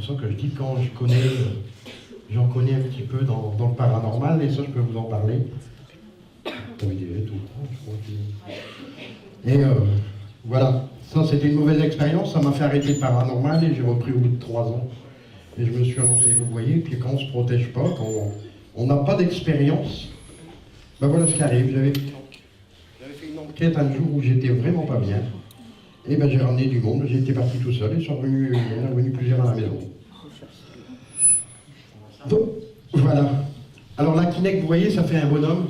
pour ça que je dis quand je connais, j'en connais un petit peu dans le paranormal, et ça je peux vous en parler. Tout le temps, je crois que... Et voilà, ça c'était une mauvaise expérience, ça m'a fait arrêter le paranormal et j'ai repris au bout de 3 ans. Et je me suis lancé, vous voyez, puis quand on ne se protège pas, quand on n'a pas d'expérience, ben voilà ce qui arrive. J'avais fait une enquête un jour où j'étais vraiment pas bien. Et ben j'ai ramené du monde, j'étais parti tout seul et il y en a revenu plusieurs à la maison. Donc, voilà. Alors la Kinect, vous voyez, ça fait un bonhomme.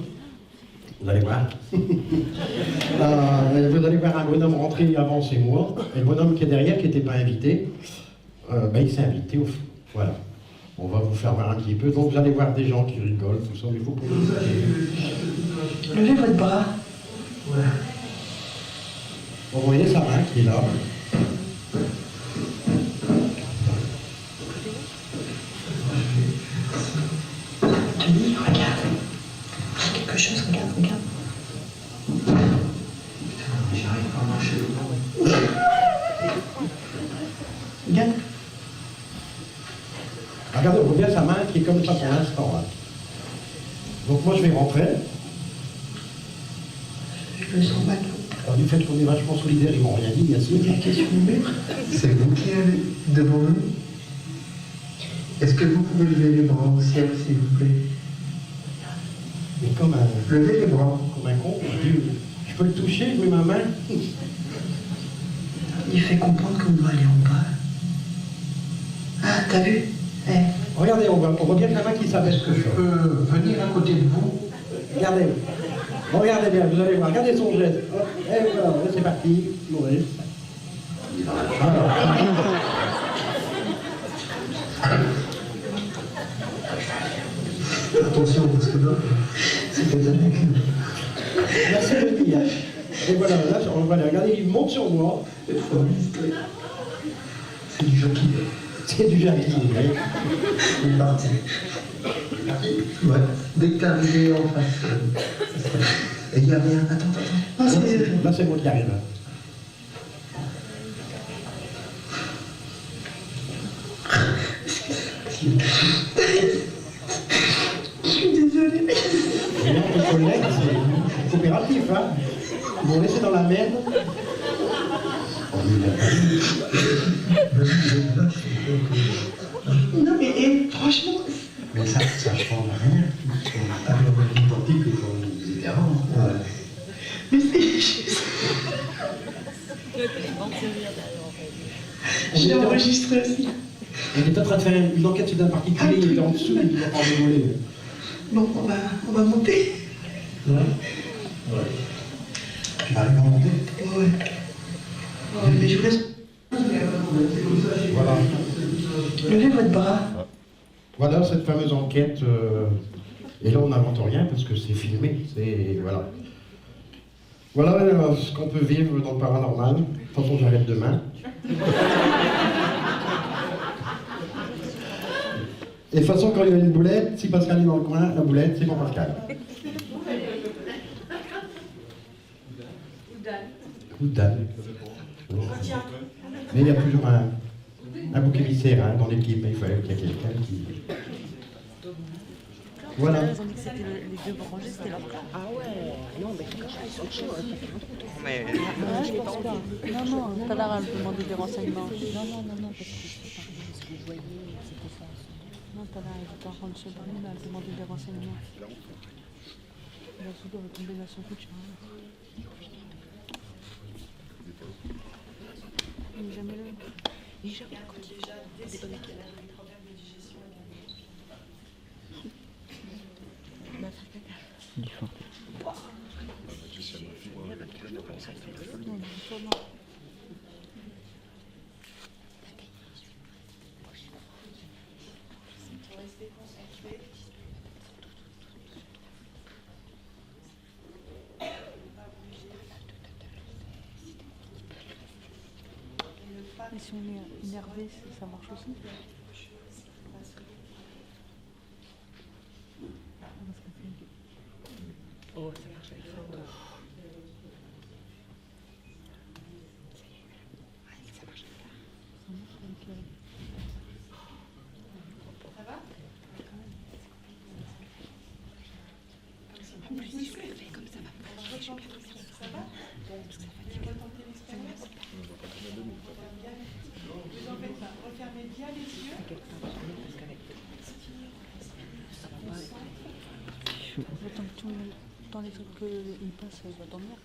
Vous allez voir. Vous allez voir un bonhomme rentrer avant, c'est moi. Et le bonhomme qui est derrière, qui n'était pas invité, il s'est invité au fond. Voilà. On va vous faire voir un petit peu. Donc vous allez voir des gens qui rigolent, tout ça, mais il faut pas vous... Levez votre bras. Ouais. Vous voyez sa main qui est là. Denis, regarde. Quelque chose, regarde. Putain, j'arrive pas à marcher dedans. Regarde. Regardez, on voit bien sa main qui est comme ça pour l'instant. Là. Donc moi je vais rentrer. Je le sens mal. Alors du fait qu'on est vachement solidaires, ils m'ont rien dit, bien sûr. Il y a sur le mur. C'est vous qui allez devant nous? Est-ce que vous pouvez lever les bras au ciel, s'il vous plaît? Mais comme un... Levez les bras. Comme un con, je peux le toucher, je mets ma main. Il fait comprendre qu'on doit aller en bas. Ah, t'as vu? Regardez, on voit bien la main qui s'abaisse. Est-ce que je peux venir à côté de vous? Regardez. Regardez bien, vous allez voir. Regardez son geste. Hop, et voilà, c'est parti. Maurice. Attention, parce que là, c'est des années. Là, c'est le pillage. Et voilà, là, on va aller regarder, il monte sur moi. C'est du jockey. C'est du jackie, vous voyez. C'est parti. Ouais. Dès que t'es arrivé en face. Et il y a rien. Attends. Non, c'est... Là, c'est moi qui arrive. Je suis désolée. Et là, mes collègues, c'est coopératif, hein. Ils m'ont laissé dans la merde. Non, mais franchement... Mais ça change rien. On a le même identique que quand on était avant. Ouais. Mais c'est juste... J'ai enregistré aussi. On est en train de faire une enquête sur un particulier, il est en dessous, il doit pas rigoler. Bon, on va monter. Ouais. Tu arrives à monter? Ouais. Mais je vous laisse... Voilà. Levez votre bras. Voilà cette fameuse enquête. Et là, on n'invente rien parce que c'est filmé. Voilà. Voilà ce qu'on peut vivre dans le paranormal. De toute façon, j'arrête demain. Et de toute façon, quand il y a une boulette, si Pascal est dans le coin, la boulette, c'est pour Pascal. Ou Dan. Mais il y a toujours un bouc émissaire dans l'équipe. Il fallait qu'il y ait quelqu'un qui... Voilà. Ils ont dit que c'était les deux rangées, c'était leur plan. Ah ouais, non, mais ils sont chauds. Mais. Je pense pas. Non, tout à l'heure, elle demandait des renseignements. Non, parce que ce que je voyais, c'était ça. Non, tout à l'heure, elle était en train de se parler, mais elle demandait des renseignements. Elle a surtout avec combinaison coup de chien. Il n'est jamais là. Il est jamais là quand il est déjà désolé qu'elle a un problème de digestion. Et si on est énervé, ça marche aussi? Oh, ça marche avec ça. Ça marche avec ça. Ça marche avec Ça va? On va tenter l'expérience. Vous en faites pas. Refermez bien les yeux. Tant que dans les trucs qu'il passe, il va dormir.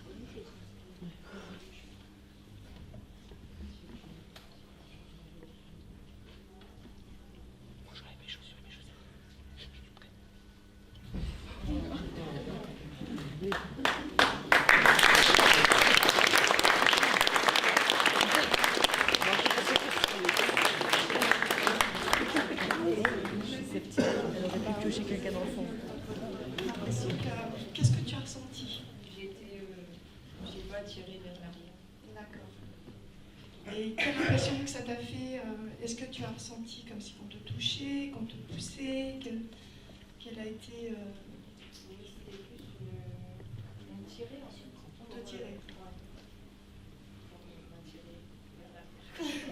Elle aurait pu piocher quelqu'un dans le fond. Qu'est-ce que tu as ressenti? J'ai pas tiré vers l'arrière. D'accord. Et quelle impression que ça t'a fait? Est-ce que tu as ressenti comme si on te touchait, qu'on te poussait? Quelle a été... Oui, c'était plus on tirait ensuite. On te tirait. Ouais. On m'a tiré vers l'arrière.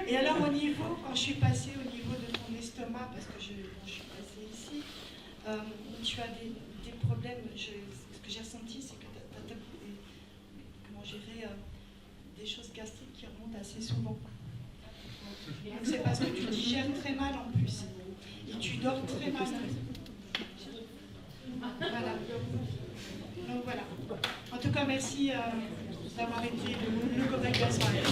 Et alors au niveau, quand je suis passée au niveau de ton estomac, parce que je suis passée ici, tu as des problèmes. Ce que j'ai ressenti, c'est que tu as comment gérer des choses gastriques qui remontent assez souvent. Donc c'est parce que tu digères très mal en plus. Et tu dors très mal. Voilà. Donc voilà. En tout cas, merci d'avoir été le cobaye de la soirée.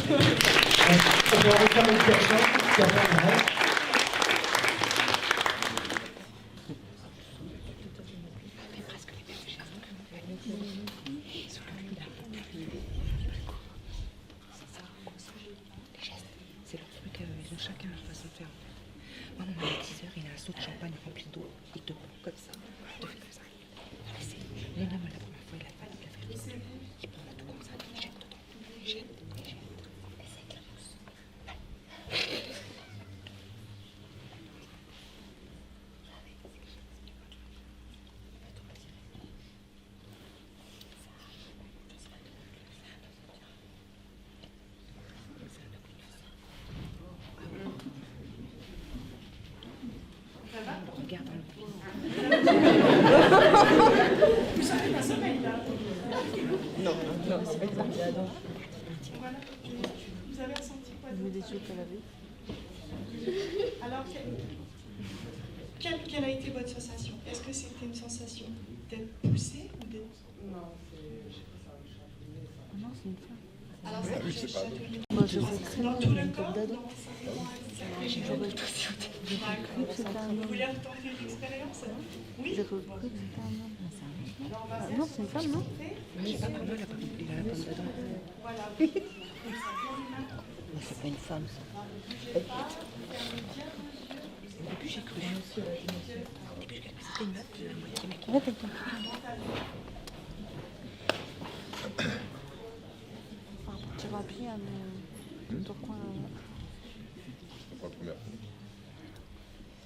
On va refaire une personne qui a fait un rêve. C'est leur truc, ils ont chacun leur façon de faire. Moi, mon magnétiseur, il a un seau de champagne rempli d'eau. Il te prend comme ça. Il te fait comme ça. Non, non, moi, la première fois, il a fait. Il prend tout comme ça. Il jette dedans. Il jette. Essaye de la mousse. Ça va? Regarde dans le Vous savez pas sommeil là? Non, c'est parti à donc. Voilà. Vous avez ressenti quoi Je d'autre? mets des yeux qu'elle avait. Alors, quelle a été votre sensation? Est-ce que c'était une sensation d'être poussé ou d'être... Non, je sais pas ça. Non, c'est une femme. Alors, ça vous a chatouillé. Moi, je sais très bien, Dans tout le une corps? tête d'ado. Non, c'est vraiment un J'ai cru que c'était un Vous homme. voulez retenter l'expérience? Oui? J'ai cru que c'était un homme. Alors, on va Ah, faire non, ce Ah, c'est une femme, non? Je sais pas pour moi, il a la pomme dedans. Voilà. C'est pas une femme, ça. Au début, j'ai cru. Au début, j'ai cru que c'était une meuf, à moitié mec. Arrête avec ton on partira à pied, mais ton coin. Pas la première.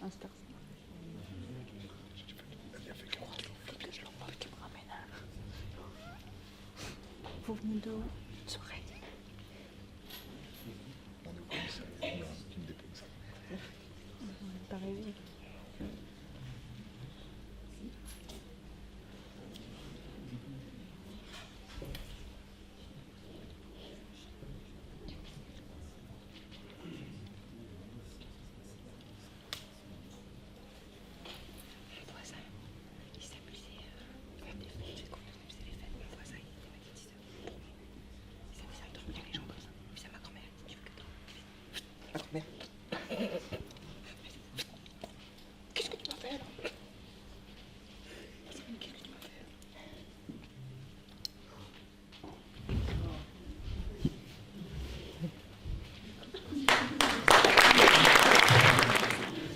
Un star. Vous venez de où? Soirée. On est au commissariat, qui me dépose. T'as rêvé. Mon voisin, il s'amusait à faire des fêtes. Tu sais, quand on faisait les fêtes, mon voisin, il était magnétiseur. Il s'amusait à dormir les gens comme ça. Puis c'est ma grand-mère, elle dit, tu veux que dorme? Ma grand-mère. Qu'est-ce que tu m'as fait là? Qu'est-ce que tu m'as fait?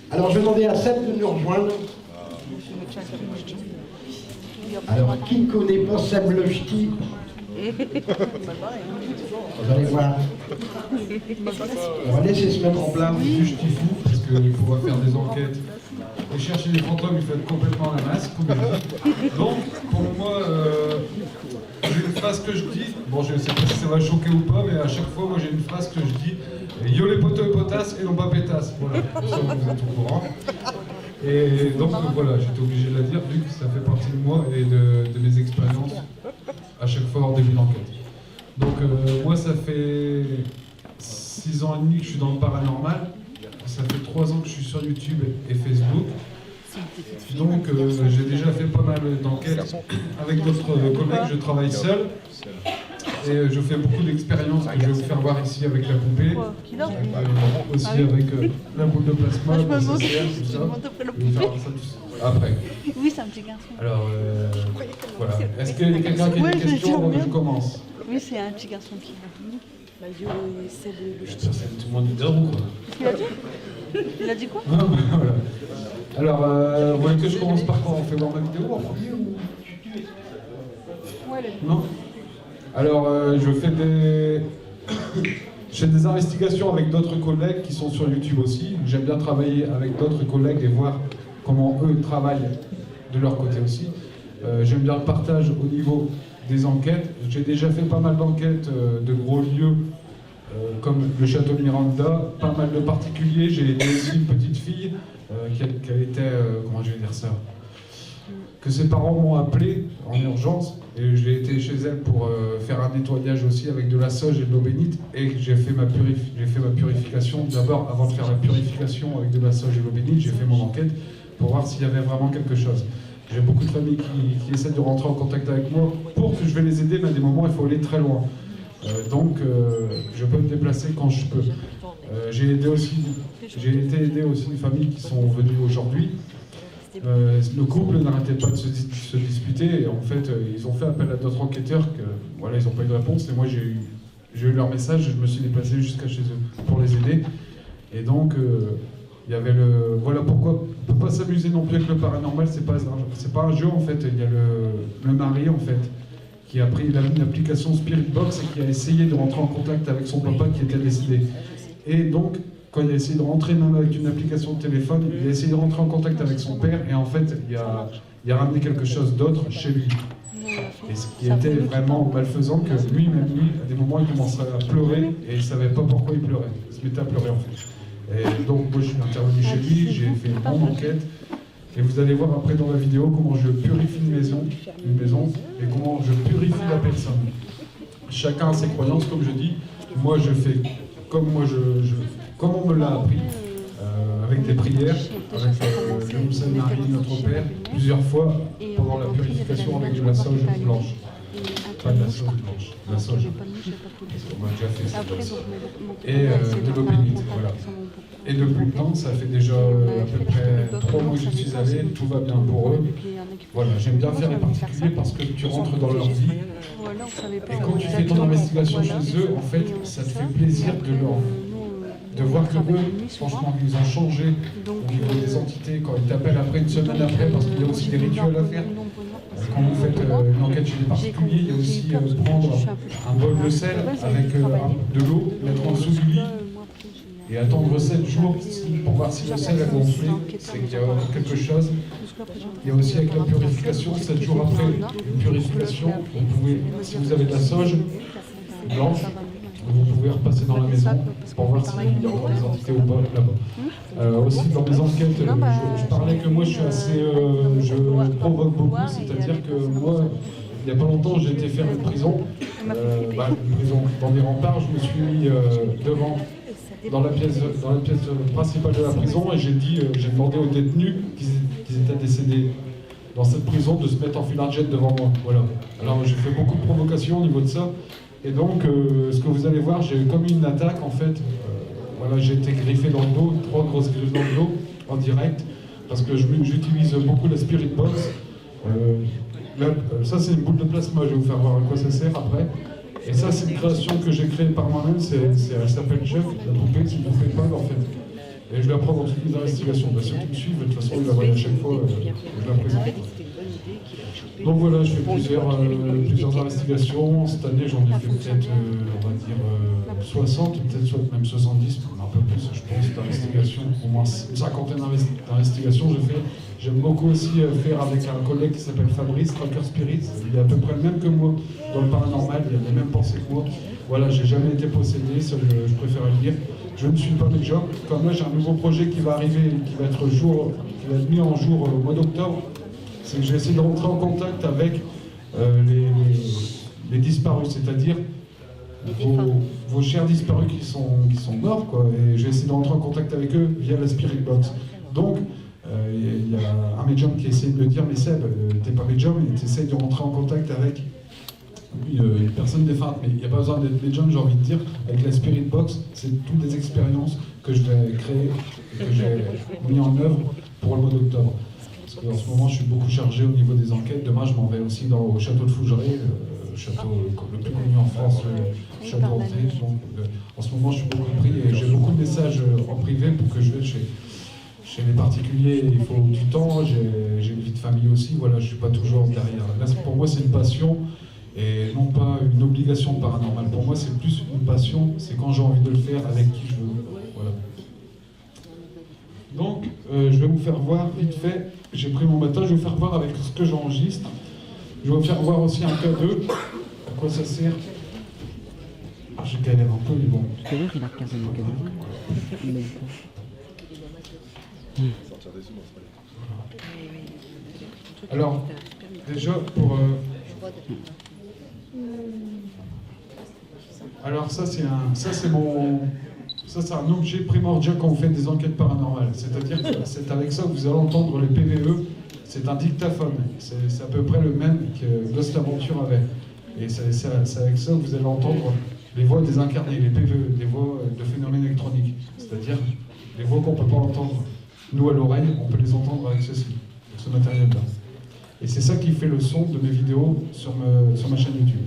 Alors, je vais demander à Seb de nous rejoindre. Alors, qui ne connaît pas Seb le ch'ti? Vous allez voir. On va laisser se mettre en place. Du ch'ti fou, parce qu'il faudra faire des enquêtes. Et chercher des fantômes, il faut être complètement à la masse, comme il dit. Donc, pour moi, j'ai une phrase que je dis, bon, je ne sais pas si ça va choquer ou pas, mais à chaque fois, moi j'ai une phrase que je dis, yo les potos et potasses et non pas pétasses. Voilà, comme ça vous êtes au courant. Et donc voilà, j'étais obligé de la dire vu que ça fait partie de moi et de mes expériences à chaque fois en début d'enquête. Donc moi ça fait 6 ans et demi que je suis dans le paranormal, ça fait 3 ans que je suis sur YouTube et Facebook. Donc j'ai déjà fait pas mal d'enquêtes avec d'autres collègues, je travaille seul. Et je fais beaucoup d'expériences que je vais vous faire voir ici avec la poupée, aussi avec la boule de plasma, tout ça. Je vais vous faire ça après. Oui, c'est un petit garçon. Alors, voilà. Est-ce qu'il y a quelqu'un qui a des questions avant que je commence? Oui, c'est un petit garçon qui C'est tout le monde est dehors ou quoi? Il a dit? Il a dit quoi? Ah, voilà. Alors, vous voulez que je commence par quoi? On fait voir ma vidéo en premier ou... Non? Alors, je fais des investigations avec d'autres collègues qui sont sur YouTube aussi. J'aime bien travailler avec d'autres collègues et voir comment eux travaillent de leur côté aussi. J'aime bien le partage au niveau des enquêtes. J'ai déjà fait pas mal d'enquêtes de gros lieux comme le château de Miranda, pas mal de particuliers. J'ai aidé aussi une petite fille qui a été, comment je vais dire ça, que ses parents m'ont appelé en urgence et j'ai été chez elle pour faire un nettoyage aussi avec de la sauge et de l'eau bénite et j'ai fait ma purification. D'abord, avant de faire la purification avec de la sauge et de l'eau bénite, j'ai fait mon enquête pour voir s'il y avait vraiment quelque chose. J'ai beaucoup de familles qui essaient de rentrer en contact avec moi pour que je vais les aider, mais à des moments il faut aller très loin. Donc je peux me déplacer quand je peux. J'ai été aidé aussi des familles qui sont venues aujourd'hui. Le couple n'arrêtait pas de se disputer et en fait ils ont fait appel à d'autres enquêteurs que voilà, ils n'ont pas eu de réponse et moi j'ai eu leur message et je me suis déplacé jusqu'à chez eux pour les aider. Et donc il y avait voilà pourquoi on ne peut pas s'amuser non plus avec le paranormal, c'est pas un jeu en fait. Il y a le mari en fait qui a pris une application Spirit Box et qui a essayé de rentrer en contact avec son papa qui était décédé. Et donc quand il a essayé de rentrer même avec une application de téléphone, il a essayé de rentrer en contact avec son père et en fait il a ramené quelque chose d'autre chez lui. Et ce qui était vraiment malfaisant, que même lui, à des moments, il commençait à pleurer et il ne savait pas pourquoi il pleurait. Il se mettait à pleurer en fait. Et donc moi je suis intervenu chez lui, j'ai fait une grande enquête. Et vous allez voir après dans la vidéo comment je purifie une maison et comment je purifie la personne. Chacun a ses croyances, comme je dis. Moi je fais comme on me l'a appris, avec des prières, avec le Moussa Marie, notre Père, plusieurs fois pendant la purification avec de la sauge blanche. Pas de la sauge blanche, la sauge. On a déjà fait ça. Et de l'eau bénite, voilà. Et depuis le temps, ça fait déjà à peu près 3 mois que je suis allé, tout va bien pour eux. Voilà, j'aime bien faire les particuliers parce que tu rentres dans leur vie. Et quand tu fais ton investigation chez eux, en fait, ça te fait plaisir de voir que eux, franchement, ils ont changé au niveau des entités. Quand ils t'appellent après, une semaine après, parce qu'il y a aussi des rituels à faire. Quand vous faites une enquête chez les particuliers, il y a aussi prendre un bol de sel avec de l'eau, mettre en dessous du lit et attendre 7 jours pour voir si le sel a gonflé, c'est qu'il y a quelque chose. Il y a aussi avec la purification, 7 jours après une purification, vous pouvez, si vous avez de la sauge blanche, vous pouvez repasser dans la maison pour voir s'il y a encore des entités ou pas là-bas. Aussi dans mes enquêtes, je parlais que moi je suis assez, je provoque beaucoup, c'est-à-dire que moi, il n'y a pas longtemps, j'ai été faire une prison, une prison dans des remparts, je me suis mis devant, dans la pièce principale de la prison, et j'ai demandé aux détenus qui étaient décédés dans cette prison de se mettre en filar jet devant moi. Voilà. Alors j'ai fait beaucoup de provocations au niveau de ça. Et donc, ce que vous allez voir, j'ai eu comme une attaque en fait. Voilà, j'ai été griffé dans le dos, 3 grosses griffes dans le dos, en direct, parce que j'utilise beaucoup la Spirit Box. Ça, c'est une boule de plasma, je vais vous faire voir à quoi ça sert après. Et ça, c'est une création que j'ai créée par moi-même, elle s'appelle Jeff, la poupée, c'est une poupée pâle en fait. Et je la prends dans toutes les investigations. Ceux qui me suivent, de toute façon, ils la voient à chaque fois, je la présente. Donc voilà, je fais plusieurs investigations. Cette année, j'en ai fait peut-être, on va dire, 60, peut-être même 70, un peu plus, je pense, d'investigations. Au moins une cinquantaine d'investigations, j'ai fait. J'aime beaucoup aussi faire avec un collègue qui s'appelle Fabrice, Tracker Spirit. Il est à peu près le même que moi dans le paranormal, il a les mêmes pensées que moi. Voilà, j'ai jamais été possédé, ça je préfère le dire. Je ne suis pas médium. Comme là, j'ai un nouveau projet qui va arriver, qui va qui va être mis en jour au mois d'octobre, c'est que j'ai essayé de rentrer en contact avec les disparus, c'est-à-dire vos chers disparus qui sont morts, quoi. Et j'ai essayé de rentrer en contact avec eux via la Spirit Box. Donc, il y a un médium qui essaie de me dire, mais Seb, t'es pas médium, et t'essayes de rentrer en contact avec une personne défunte, mais il n'y a pas besoin d'être médium, j'ai envie de dire. Avec la Spirit Box, c'est toutes des expériences que je vais créer, que j'ai mis en œuvre pour le mois d'octobre. Parce qu'en ce moment, je suis beaucoup chargé au niveau des enquêtes. Demain, je m'en vais aussi au château de Fougeray, le château le plus connu en France, le château hanté. Donc, en ce moment, je suis beaucoup pris et j'ai beaucoup de messages en privé pour que je vais chez les particuliers. Il faut du temps, j'ai une vie de famille aussi, voilà, je ne suis pas toujours derrière. Là, pour moi, c'est une passion et non pas une obligation paranormale. Pour moi, c'est plus une passion, c'est quand j'ai envie de le faire avec qui je veux. Voilà. Donc, je vais vous faire voir vite fait. J'ai pris mon matin, je vais vous faire voir avec ce que j'enregistre. Je vais vous faire voir aussi un K2. À quoi ça sert? Je galère un peu, mais bon. Tout à l'heure, il a quasiment gagné. Alors, déjà, pour... Alors ça c'est un objet primordial quand vous faites des enquêtes paranormales. C'est-à-dire que c'est avec ça que vous allez entendre les PVE. C'est un dictaphone. C'est à peu près le même que Ghost Aventure avait. Et c'est avec ça que vous allez entendre les voix désincarnées, les PVE, les voix de phénomènes électroniques. C'est-à-dire les voix qu'on ne peut pas entendre. Nous, à l'oreille, on peut les entendre avec ceci, avec ce matériel-là. Et c'est ça qui fait le son de mes vidéos sur ma chaîne YouTube.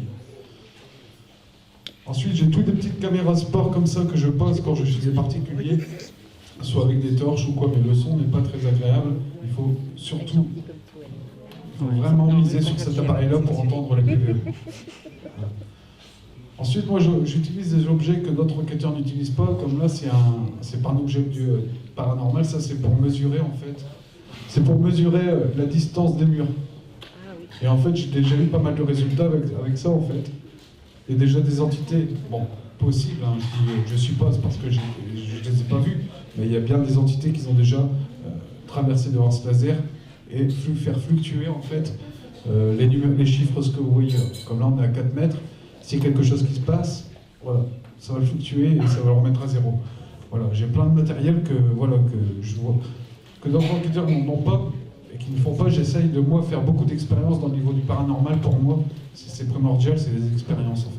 Ensuite, j'ai toutes des petites caméras sport comme ça que je pose quand je suis des particuliers, soit avec des torches ou quoi, mais le son n'est pas très agréable. Il faut surtout vraiment miser sur cet appareil-là pour entendre les PVE. Voilà. Ensuite, moi, j'utilise des objets que d'autres enquêteurs n'utilisent pas, comme là, c'est pas un objet paranormal, ça c'est pour mesurer, en fait. C'est pour mesurer la distance des murs. Et en fait, j'ai déjà eu pas mal de résultats avec ça, en fait. Il y a déjà des entités, bon, possibles, hein, je suppose, parce que je ne les ai pas vues, mais il y a bien des entités qui ont déjà traversé devant ce laser et faire fluctuer, en fait, les chiffres, ce que vous voyez. Comme là, on est à 4 mètres. S'il y a quelque chose qui se passe, voilà, ça va fluctuer et ça va le remettre à zéro. Voilà, j'ai plein de matériel que je vois, que d'autres enquêteurs n'ont pas et qui ne font pas. J'essaye de, moi, faire beaucoup d'expériences dans le niveau du paranormal. Pour moi, c'est primordial, c'est des expériences, en fait.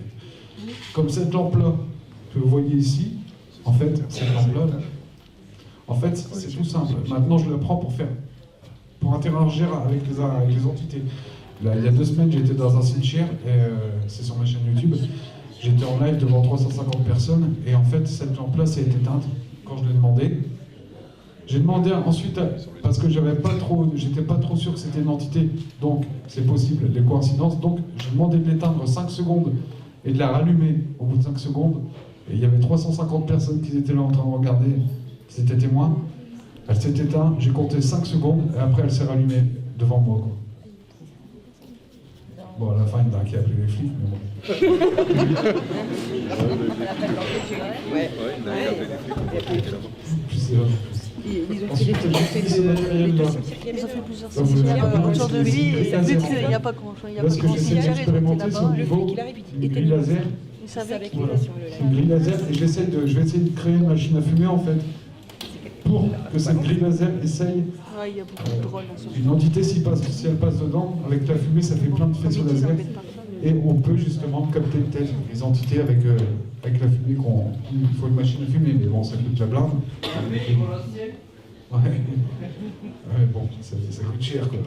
Comme cette lampe-là que vous voyez ici, en fait, cette lampe-là, en fait, c'est tout simple. Maintenant, je la prends pour interagir avec les entités. Là, il y a 2 semaines, j'étais dans un cimetière, et c'est sur ma chaîne YouTube. J'étais en live devant 350 personnes, et en fait, cette lampe-là s'est éteinte quand je l'ai demandé. J'ai demandé ensuite, parce que j'étais pas trop sûr que c'était une entité, donc c'est possible, les coïncidences, donc j'ai demandé de l'éteindre 5 secondes et de la rallumer au bout de 5 secondes. Et il y avait 350 personnes qui étaient là en train de regarder, qui étaient témoins. Elle s'est éteinte, j'ai compté 5 secondes, et après elle s'est rallumée devant moi, quoi. Bon, à la fin, il y en a un qui a appelé les flics, mais bon. Ensuite, j'utilise ce matériel-là. Ils ont fait plusieurs cimetières autour de lui, et vu qu'il n'y a pas grand Là, ce que j'essaie d'expérimenter, c'est au niveau d'une grille laser. il savait qu'il Voilà, c'est une grille laser, et je vais essayer de créer une machine à fumer, en fait, pour que cette grille laser essaye. il y a beaucoup de drôles dans ce Une entité, si elle passe dedans, avec la fumée, ça fait plein de faisceaux laser. Et on peut justement capter peut-être les entités avec la fumée. Il faut une machine à fumer, mais bon, ça coûte de la blinde. Ouais, bon, ça coûte cher, quoi.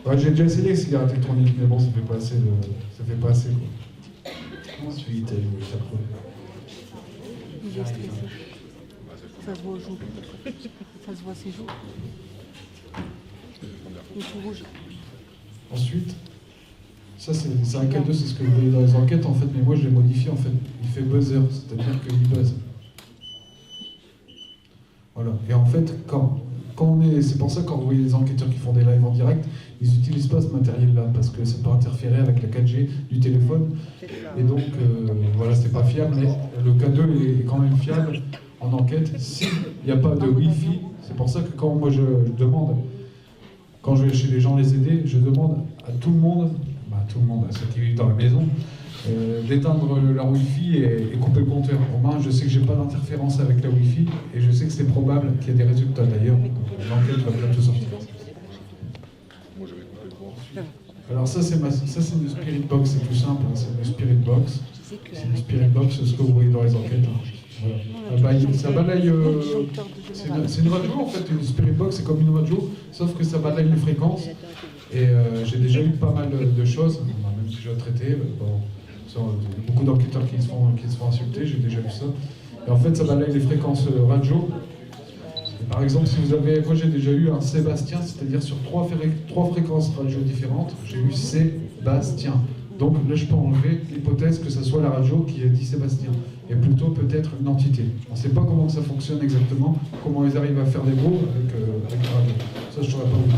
Ouais, j'ai déjà essayé les cigarettes électroniques, mais bon, ça fait pas assez, quoi. Ensuite, Il est stressé. Ça se voit aux joues. Ça se voit à ses joues. Il est tout rouge. Ensuite, ça c'est un K2, c'est ce que vous voyez dans les enquêtes, en fait, mais moi je l'ai modifié, en fait. Il fait buzzer, c'est-à-dire qu'il buzz. Voilà. Et en fait, c'est pour ça que quand vous voyez les enquêteurs qui font des lives en direct, ils n'utilisent pas ce matériel-là, parce que ça peut interférer avec la 4G du téléphone. Et donc, voilà, c'est pas fiable, mais le K2 est quand même fiable en enquête. S'il n'y a pas de Wi-Fi C'est pour ça que quand moi je demande, quand je vais chez les gens les aider, je demande à tout le monde, à ceux qui vivent dans la maison, d'éteindre la Wi-Fi et couper le compteur. Au moins, je sais que j'ai pas d'interférence avec la Wi-Fi et je sais que c'est probable qu'il y ait des résultats. D'ailleurs, l'enquête va bientôt sortir. Moi, j'avais coupé le courant. Alors ça c'est une Spirit Box, c'est tout simple, hein, c'est une Spirit Box. C'est une Spirit Box, c'est ce que vous voyez dans les enquêtes. Hein. Voilà. Ça balaye, c'est une radio en fait, une Spirit Box c'est comme une radio, sauf que ça balaye les fréquences. Et j'ai déjà eu pas mal de choses, on a même déjà traité. Bon, il y a beaucoup d'enquêteurs qui se font insulter, j'ai déjà vu ça. Et en fait ça balaye les fréquences radio. Par exemple, si vous avez, moi j'ai déjà eu un Sébastien, c'est-à-dire sur trois fréquences radio différentes, j'ai eu Sébastien. Donc là, je peux enlever l'hypothèse que ce soit la radio qui a dit Sébastien, et plutôt peut-être une entité. On ne sait pas comment ça fonctionne exactement, comment ils arrivent à faire des mots avec la radio. Ça, je ne saurais pas vous dire.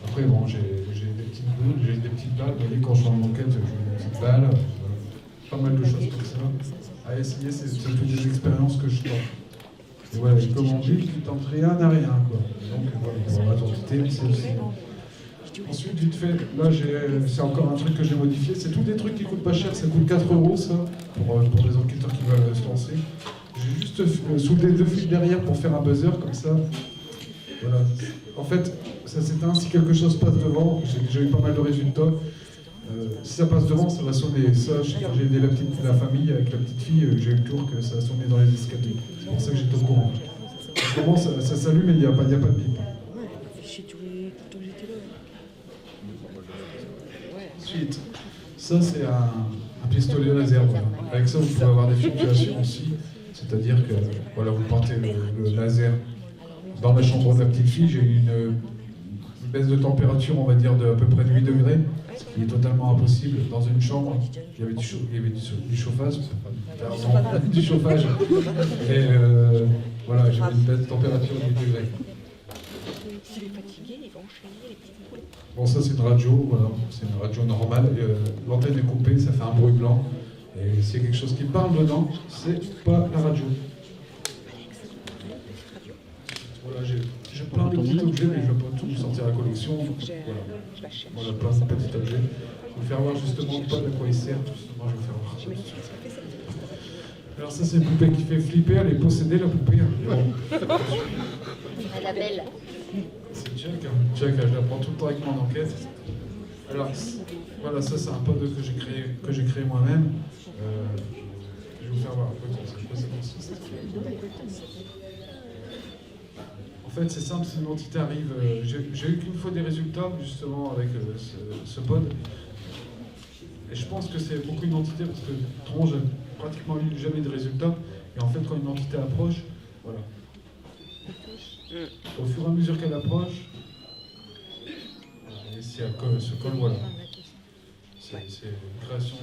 Après, bon, j'ai des petites boules, j'ai des petites balles. Vous voyez, quand je fais une enquête, j'ai des petites balles. Pas mal de choses comme ça. À essayer, c'est toutes des expériences que je tente. Et voilà, comme on dit, tu tentes rien à rien, quoi. Donc voilà, pour l'identité, c'est aussi. Ensuite, vite fait, là, c'est encore un truc que j'ai modifié. C'est tous des trucs qui coûtent pas cher, ça coûte 4 €, ça, pour les enquêteurs qui veulent se lancer. J'ai juste soudé 2 fils derrière pour faire un buzzer, comme ça. Voilà. En fait, ça s'éteint si quelque chose passe devant. J'ai déjà eu pas mal de résultats. Si ça passe devant, ça va sonner. Ça, quand j'ai aidé la famille avec la petite fille, j'ai eu le tour que ça a sonné dans les escaliers. C'est pour ça que j'étais au courant. Comment ça s'allume, mais il n'y a pas de pipe. Ensuite, ça c'est un pistolet laser. Voilà. Avec ça, vous pouvez avoir des fluctuations aussi. C'est-à-dire que voilà, vous portez le laser dans la chambre de la petite fille. J'ai eu une baisse de température, on va dire, de à peu près de 8 degrés, ce qui est totalement impossible dans une chambre. Il y avait du chauffage. Pardon, du chauffage. Et voilà, j'avais une baisse de température de 8 degrés. S'il est fatigué, il va enchaîner les petites boules. Bon, ça c'est une radio, voilà, c'est une radio normale. L'antenne est coupée, ça fait un bruit blanc. Et s'il y a quelque chose qui parle dedans, c'est pas la radio. Voilà, j'ai plein de petits objets, mais je ne vais pas tout sortir à la collection. Voilà, plein de petits objets. Je vais vous faire voir justement pas de quoi il sert, tout simplement, je vais vous faire voir. Alors ça c'est une poupée qui fait flipper, elle est possédée la poupée. Elle est belle. C'est Chuck, hein. Chuck, je la prends tout le temps avec mon enquête. Alors voilà, ça c'est un pod que j'ai créé moi-même. Je vais vous faire voir un peu comment ça se passe. En fait, c'est simple, si une entité arrive, j'ai eu qu'une fois des résultats justement avec ce pod. Et je pense que c'est beaucoup une entité parce que Tron, j'ai pratiquement eu jamais de résultats. Et en fait, quand une entité approche, voilà. Au fur et à mesure qu'elle approche, et si elle se colle, voilà. C'est une création,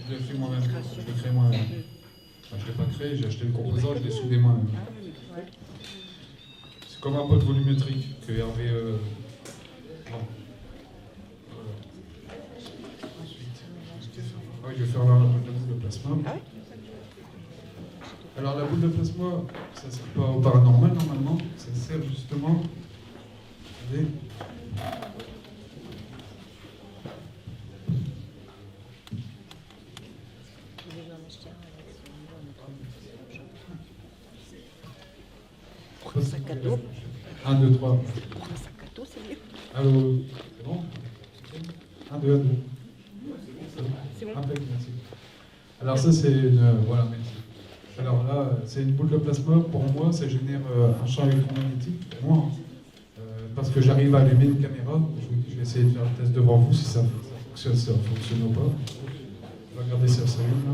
je l'ai fait moi-même, je l'ai créé moi-même. Enfin, je ne l'ai pas créé, j'ai acheté le composant, je l'ai soudé moi-même. C'est comme un pod volumétrique que Hervé... Voilà. Ensuite, je vais faire la boule de plasma. Alors la boule de plasma, ça ne sert pas au paranormal normalement, ça sert justement des... Pour un sac à dos. 1, 2, 3. Pour un sac à dos, c'est mieux. Allô, c'est bon 1, 2, 1, 2. C'est bon. Impec, merci. Alors ça c'est une... voilà, merci. Alors là, c'est une boule de plasma. Pour moi, ça génère un champ électromagnétique. Pour moi, parce que j'arrive à allumer une caméra. Je vais essayer de faire le test devant vous si ça fonctionne ou pas. On va regarder si ça s'allume là.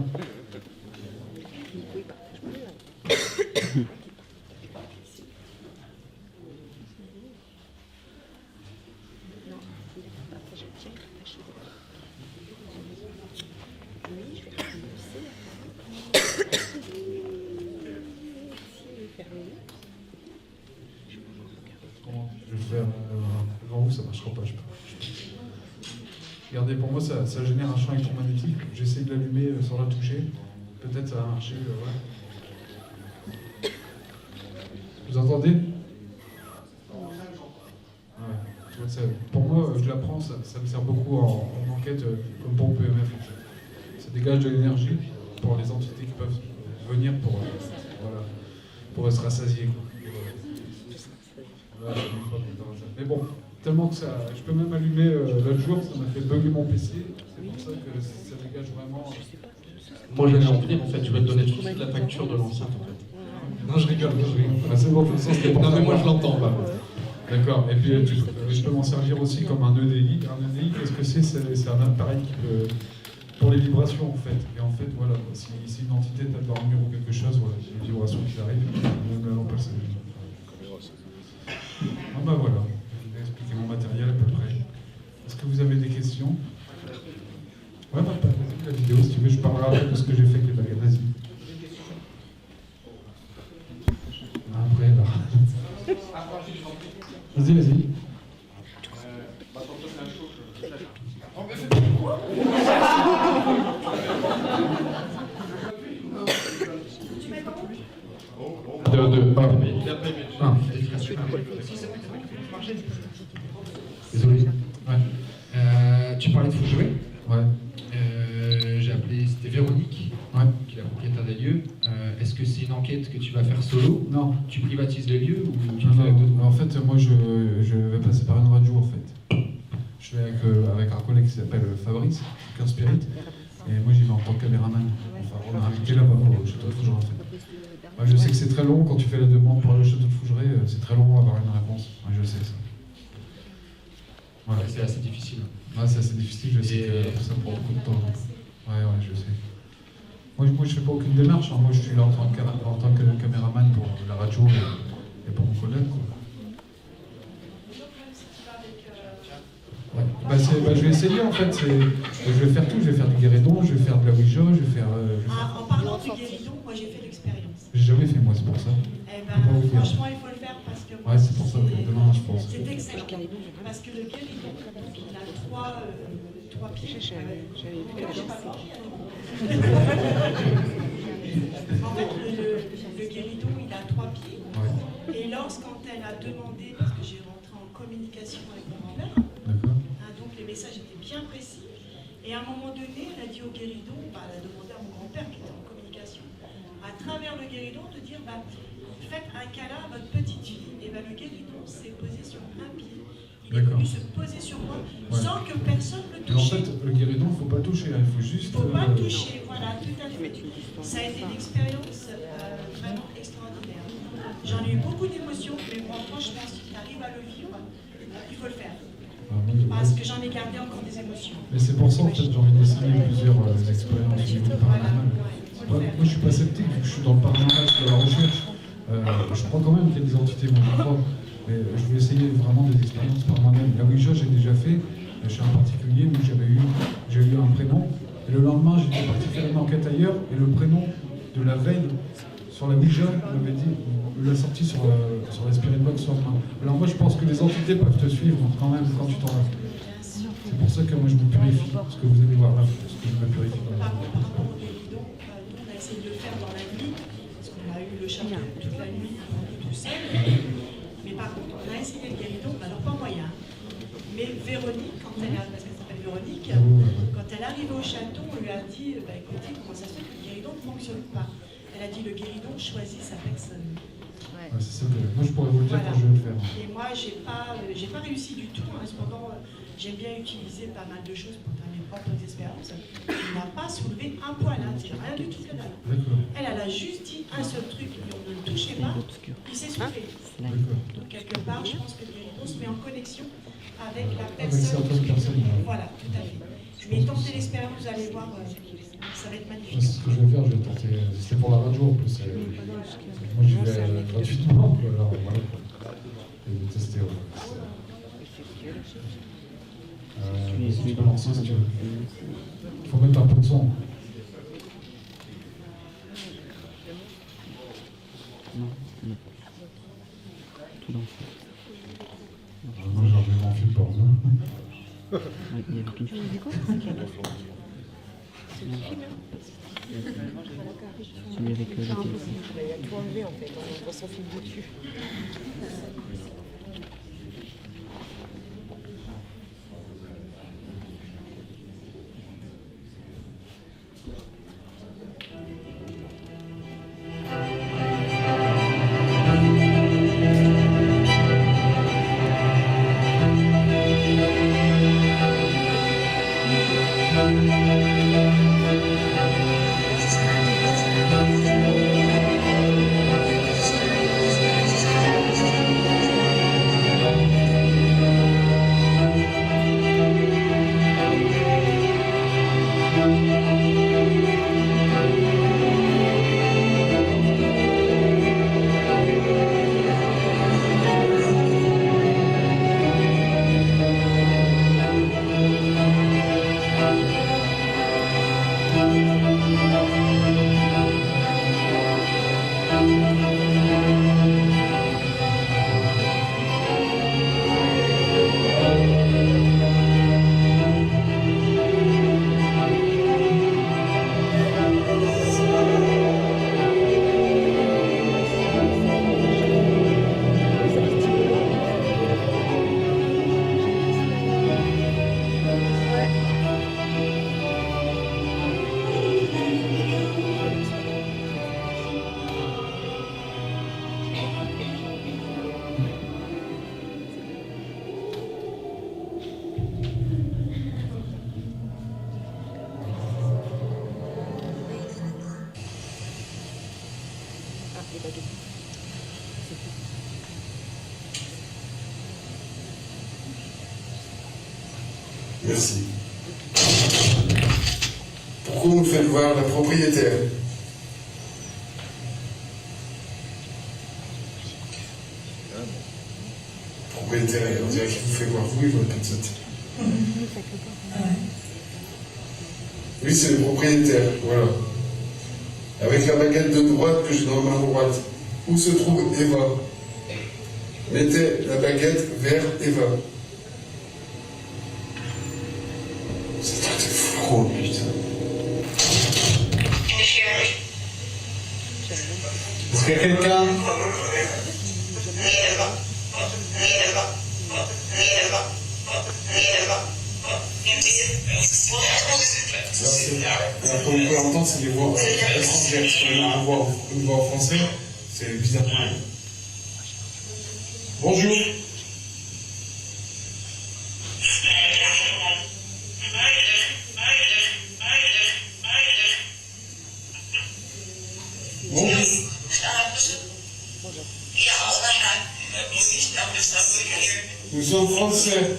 Je vais faire devant vous, ça ne marchera pas, je pense. Regardez, pour moi, ça génère un champ électromagnétique. J'essaie de l'allumer sans la toucher. Peut-être ça va marcher. Ouais. Vous entendez? Pour moi, je l'apprends, ça me sert beaucoup en enquête comme pompe EMF en fait. Ça dégage de l'énergie pour les entités qui peuvent venir pour se rassasier. Quoi. Voilà, mais bon, tellement que ça. Je peux même allumer l'autre jour, ça m'a fait bugger mon PC, c'est pour ça que ça dégage vraiment. Moi j'allais en venir en fait, je vais te donner tout de suite la facture de l'enceinte en fait. Non, je rigole. Ah, c'est bon, de toute façon, c'était pour non, mais moi je l'entends pas. D'accord, et puis je peux m'en servir aussi comme un EDI. Un EDI, qu'est-ce que c'est? C'est un appareil qui peut, pour les vibrations en fait. Et en fait, voilà, si une entité tape dans le mur ou quelque chose, voilà, il y a des vibrations qui arrivent, même la lampe s'allume. Ah bah voilà, je vais expliquer mon matériel à peu près. Est-ce que vous avez des questions? Ouais, bah, pas la vidéo, si tu veux, je parlerai après de ce que j'ai fait avec les baguettes. Vas-y. Après, là. Vas-y, vas-y. Désolé. Ouais. Tu parlais de Faut jouer. Ouais. J'ai appelé, c'était Véronique, qui est la propriétaire des lieux. Est-ce que c'est une enquête que tu vas faire solo? Non. Tu privatises les lieux ou tu Non, le fais avec d'autres? en fait, moi, je vais passer par une radio, en fait. Je vais avec un collègue qui s'appelle Fabrice, Cœur Spirit, et moi, j'y vais en tant que caméraman. Enfin, on a invité là-bas au château de Fougeray, en fait. Moi, je sais que c'est très long, quand tu fais la demande pour aller au château de Fougeray, c'est très long à avoir une réponse. Moi, je sais ça. Voilà. C'est assez difficile. Ouais, c'est assez difficile, je sais que ça prend beaucoup de temps. Ouais, je sais. Moi, je fais pas aucune démarche. Hein. Moi, je suis là en tant que caméraman pour la radio et pour mon collègue. Quoi. Ouais. Je vais essayer en fait. Je vais faire tout. Je vais faire du guéridon, je vais faire de la Ouija, je vais faire. En parlant du guéridon, moi j'ai fait l'expérience. J'ai jamais fait moi, c'est pour ça. Eh ben, franchement, il faut le faire parce que moi, ouais, c'est pour ça que demain, je pense. C'est excellent. Parce que le guéridon, il a trois pieds. En fait, le guéridon, il a 3 pieds. Ouais. Et quand elle a demandé, parce que j'ai rentré en communication avec mon grand-père, donc les messages étaient bien précis. Et à un moment donné, elle a dit au guéridon, elle a demandé à mon grand-père qui était en communication, à travers le guéridon, de dire faites un câlin à votre petite fille. Et le guéridon s'est posé sur un pied. Il est venu se poser sur moi sans que personne le touche. En fait, le guéridon, il ne faut pas toucher, il faut juste. Il ne faut pas le toucher, voilà, tout à fait. Ça a été une expérience vraiment extraordinaire. J'en ai eu beaucoup d'émotions, mais moi, franchement, si tu arrives à le vivre, il faut le faire. Parce que j'en ai gardé encore des émotions. Mais c'est pour ça, en fait, j'ai envie d'essayer plusieurs expériences au niveau paranormal. Moi, je suis pas sceptique, vu que je suis dans le paranormal, je suis dans la recherche. Je crois quand même qu'il y a des entités, moi je crois. Mais je voulais essayer vraiment des expériences par moi-même. La Ouija, j'ai déjà fait. Chez un particulier où j'ai eu un prénom. Et le lendemain, j'étais parti faire une enquête ailleurs. Et le prénom de la veille sur la Ouija m'avait dit, l'a sorti sur la Spirit Box sur main. Alors moi, je pense que les entités peuvent te suivre quand même quand tu t'en vas. C'est pour ça que moi, je me purifie. Ce que vous allez voir là, ce que je me purifie. Par rapport au guéridon, nous, on a essayé de le faire dans la nuit. Parce qu'on a eu le château toute la nuit, tout seul. Mais par contre, on a essayé le guéridon, alors pas moyen. Mais Véronique, parce qu'elle s'appelle Véronique, quand elle est arrivée au château, on lui a dit, écoutez, comment ça se fait que le guéridon ne fonctionne pas? Elle a dit, le guéridon choisit sa personne. Ouais, c'est ça que moi je pourrais vous le dire quand je vais le faire. Et moi, j'ai pas réussi du tout. Cependant, j'aime bien utiliser pas mal de choses pour faire mes propres expériences. Elle n'a pas soulevé un poil, c'est rien du tout qu'elle a. Elle a juste dit un seul truc, on ne le touchez pas, il s'est soufflé. Donc quelque part, je pense que le guéridon se met en connexion avec la personne. Voilà, tout à fait. Mais tentez l'expérience, vous allez voir, ça va être magnifique. C'est ce que je vais faire, je vais tenter. C'était pour la radio en plus. Moi j'y vais gratuitement, alors voilà. Et je vais tester. Tu peux lancer si tu veux. Il faut mettre un peu de son. Moi j'ai enlevé mon fil pour ça. Il y avait qu'une fille. Celui avec le Il a tout enlevé en fait, on voit son film dessus. Merci. Pourquoi vous me faites voir la propriétaire? Propriétaire, on dirait qu'il vous fait voir vous et votre petite. Oui, c'est le propriétaire, voilà. Avec la baguette de droite que j'ai dans ma main droite. Où se trouve Eva? Mettez la baguette vers Eva. C'est un truc de fou, putain. Est-ce qu'il y a quelqu'un? Comme on peut l'entendre, c'est des voix étrangères. Si on a une voix en français, c'est bizarre. Bonjour. Bonjour. Nous sommes français.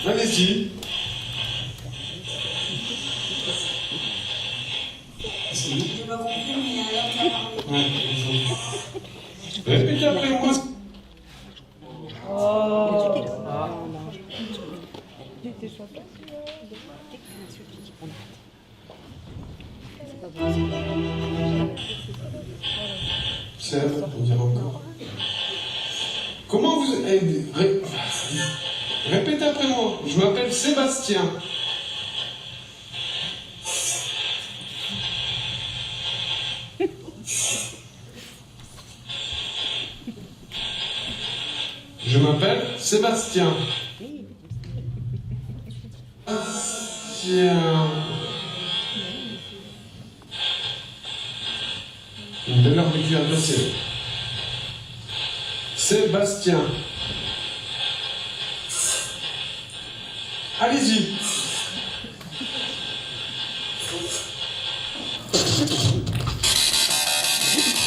Allez-y. Répétez après moi. Certes, on dira encore. Comment vous... Répétez après moi. Je m'appelle Sébastien. Je m'appelle Sébastien. Sébastien. Une demi-heure de cuillère glacée. Sébastien. Allez-y.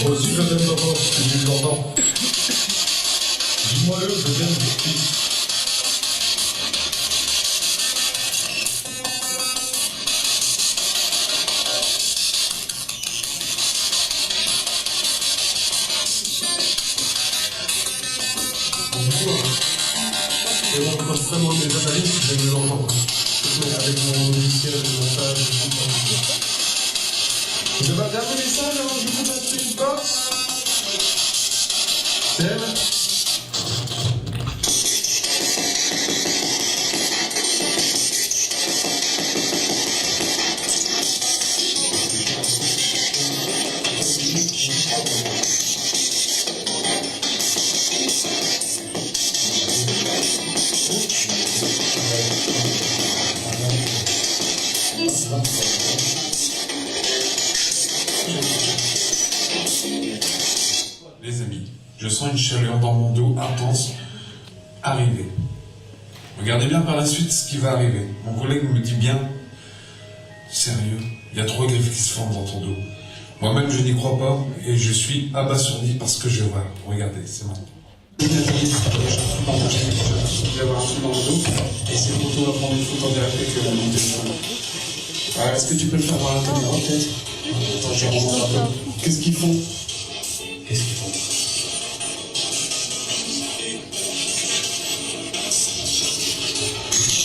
Moi aussi, je t'aime d'abord, je l'entends. Dis-moi-le, je viens de justice. Et on passe vraiment des analyses, je vais l'entendre. avec mon logiciel de montage. Vous avez regardé les messages avant que je vous fasse une box? Thème? Les amis, je sens une chaleur dans mon dos intense arriver. Regardez bien par la suite ce qui va arriver. Mon collègue me dit bien, sérieux, il y a 3 griffes qui se forment dans ton dos. Moi-même, je n'y crois pas et je suis abasourdi par ce que je vois. Regardez, c'est maintenant. Je vais avoir un truc dans le dos et c'est le photo va prendre une photo en direct avec mon téléphone. Ah, est-ce que tu peux le faire voir la caméra peut-être? Attends, je remonte un peu. Qu'est-ce qu'ils font? Qu'est-ce qu'ils font?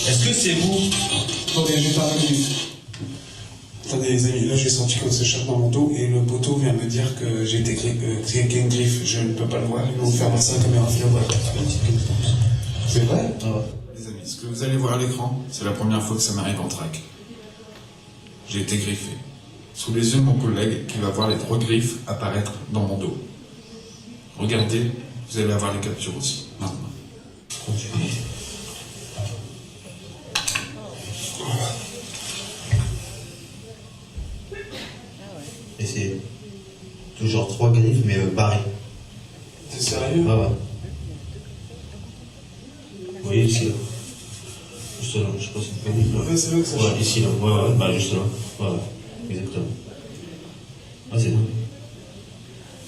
Est-ce que c'est vous? Attendez, j'ai pas 1 minute. Attendez les amis, là j'ai senti qu'on s'échappe dans mon dos et le poteau vient me dire que j'ai été qu'il y a une griffe, je ne peux pas le voir, ils vont faire passer la caméra. C'est vrai? Les amis, ce que vous allez voir à l'écran, c'est la première fois que ça m'arrive en track. J'ai été griffé. Sous les yeux de mon collègue qui va voir les 3 griffes apparaître dans mon dos. Regardez, vous allez avoir les captures aussi, maintenant. Et c'est toujours 3 griffes, mais barrées. T'es sérieux? Ah ouais. Vous voyez ici, là. Juste là, je sais pas si vous pouvez voir. Ouais, c'est là que ça Ouais, ici, là. Ouais, bah juste là. Ouais, exactement. Ah, c'est bon.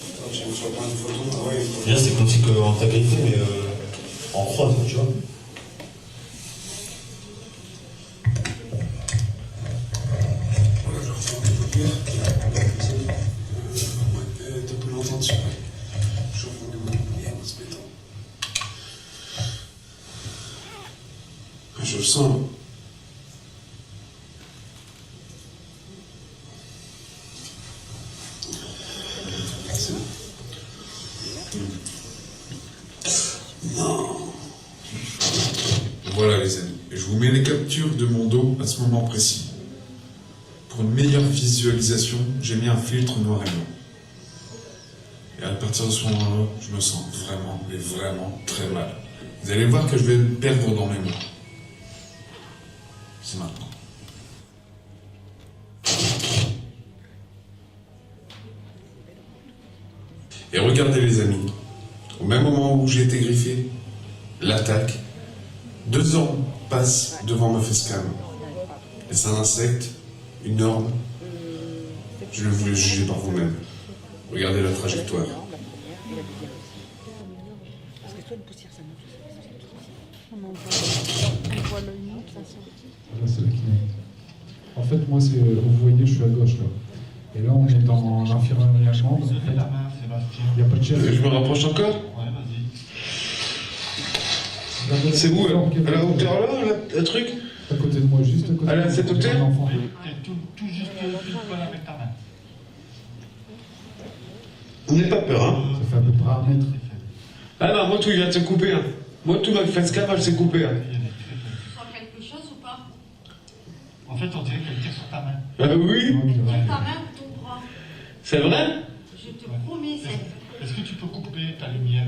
Attends, je reçois plein de photos. Ah ouais, Là, c'est comme si on t'a griffé, mais en croix, tu vois. Depuis longtemps dessus. Je vous demande bien en se mettant. Je le sens. Non. Voilà les amis, et je vous mets les captures de mon dos à ce moment précis. Pour une meilleure visualisation, j'ai mis un filtre noir et blanc. Et à partir de ce moment-là, je me sens vraiment, mais vraiment très mal. Vous allez voir que je vais me perdre dans mes mots. C'est maintenant. Et regardez les amis, au même moment où j'ai été griffé, l'attaque, 2 ormes passent devant ma facecam. Et c'est un insecte, une orme. Je vais vous le juger par vous-même. Regardez la trajectoire. On voit l'œil nu, ça sortit. Là, c'est la Kinect. En fait, moi, c'est, vous voyez, je suis à gauche, là. Et là, on est dans l'infirmerie allemande. En fait, il n'y a pas de chaise. Je me rapproche encore? Ouais, vas-y. C'est où, à la hauteur là, le truc? À côté de moi, juste à côté. À cette hauteur? Tout juste pile poil avec ta main. N'aie pas peur, hein? Ça fait à peu près 1 mètre. Ah non, moi tout il vient de se couper, hein. Moi tout ma facecam elle s'est coupée, hein. Tu sens quelque chose ou pas? En fait, on dirait qu'elle tire sur ta main. Ah oui? Sur ta main ou ton bras? C'est vrai? Je te promets, c'est... Est-ce que tu peux couper ta lumière?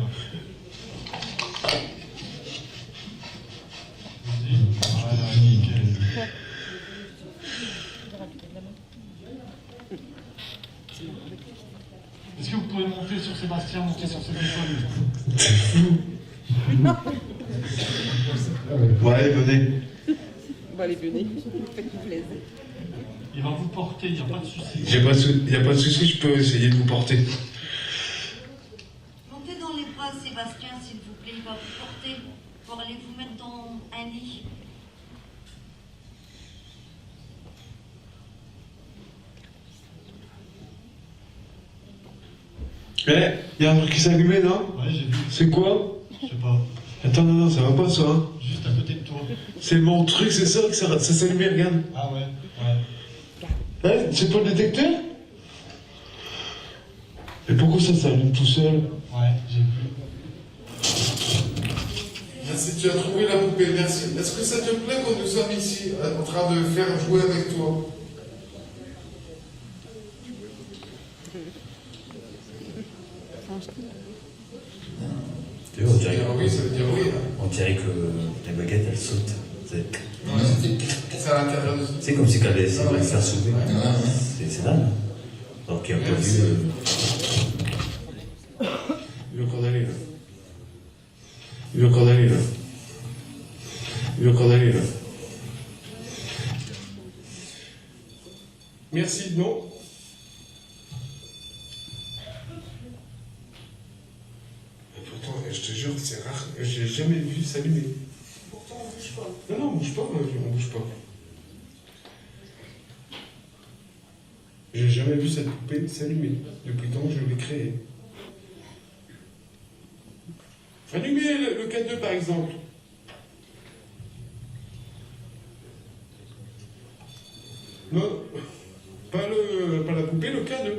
Vas-y. Voilà, nickel. Est-ce que vous pouvez monter sur Sébastien, monter sur ses épaules? Ouais, venez. Bon, allez, venez. Faites-vous plaisir. Il va vous porter, il n'y a pas de souci. Il n'y a pas de souci, je peux essayer de vous porter. Montez dans les bras, Sébastien, s'il vous plaît. Il va vous porter pour aller vous mettre dans un lit. Eh, il y a un truc qui s'est allumé, non? Ouais, j'ai vu. C'est quoi? Je sais pas. Attends, non, ça va pas ça. Hein. Juste à côté de toi. C'est mon truc, c'est ça que ça s'allume, regarde. Ah ouais. Ouais, c'est pas le détecteur? Mais pourquoi ça s'allume tout seul? Ouais, j'ai vu. Merci, tu as trouvé la poupée, merci. Est-ce que ça te plaît quand nous sommes ici, en train de faire jouer avec toi? Tu vois, on dirait, Oui, ça veut dire oui. on dirait que les baguettes elles sautent. C'est à l'intérieur de... C'est comme si qu'elle essaie de les faire soulever. C'est dingue. Donc il y a un peu vu. Il est encore d'aller là. Il est encore d'aller là. Il est encore d'aller là. Merci, non. Pourtant, je te jure que c'est rare. J'ai jamais vu s'allumer. Pourtant, on bouge pas. Non, on bouge pas, on bouge pas. J'ai jamais vu cette poupée s'allumer depuis le temps que je l'ai créée. Allumez le K2 par exemple. Non, pas la poupée, le K2.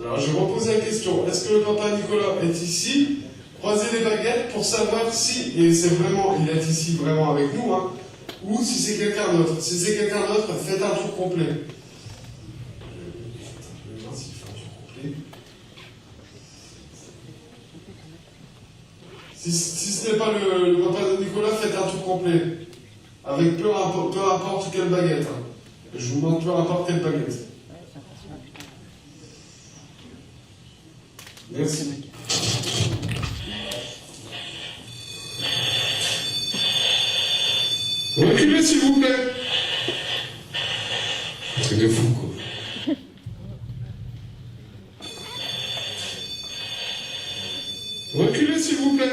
Alors je repose la question, est-ce que le papa Nicolas est ici? Croisez les baguettes pour savoir si, et c'est vraiment, il est ici vraiment avec nous, hein, ou si c'est quelqu'un d'autre. Si c'est quelqu'un d'autre, faites un tour complet. Je vais voir s'il fait un tour complet. Si ce n'est pas le papa de Nicolas, faites un tour complet. Avec peu importe quelle baguette. Hein. Je vous demande peu importe quelle baguette. Merci. Reculez s'il vous plaît. Un truc de fou quoi. Reculez s'il vous plaît.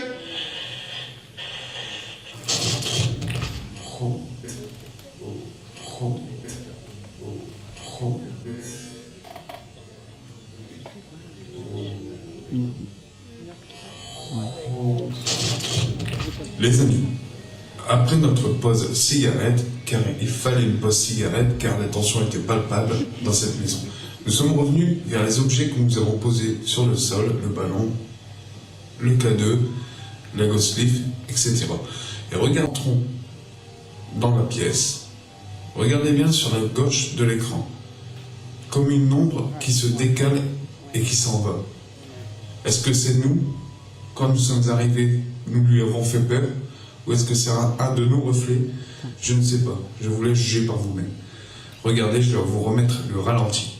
Les amis, après notre pause cigarette, car il fallait une pause cigarette, car la tension était palpable dans cette maison, nous sommes revenus vers les objets que nous avons posés sur le sol, le ballon, le K2, la ghost leaf, etc. Et regardons dans la pièce, regardez bien sur la gauche de l'écran, comme une ombre qui se décale et qui s'en va. Est-ce que c'est nous, quand nous sommes arrivés, nous lui avons fait peur? Ou est-ce que c'est un de nos reflets? Je ne sais pas. Je vous laisse juger par vous-même. Regardez, je vais vous remettre le ralenti.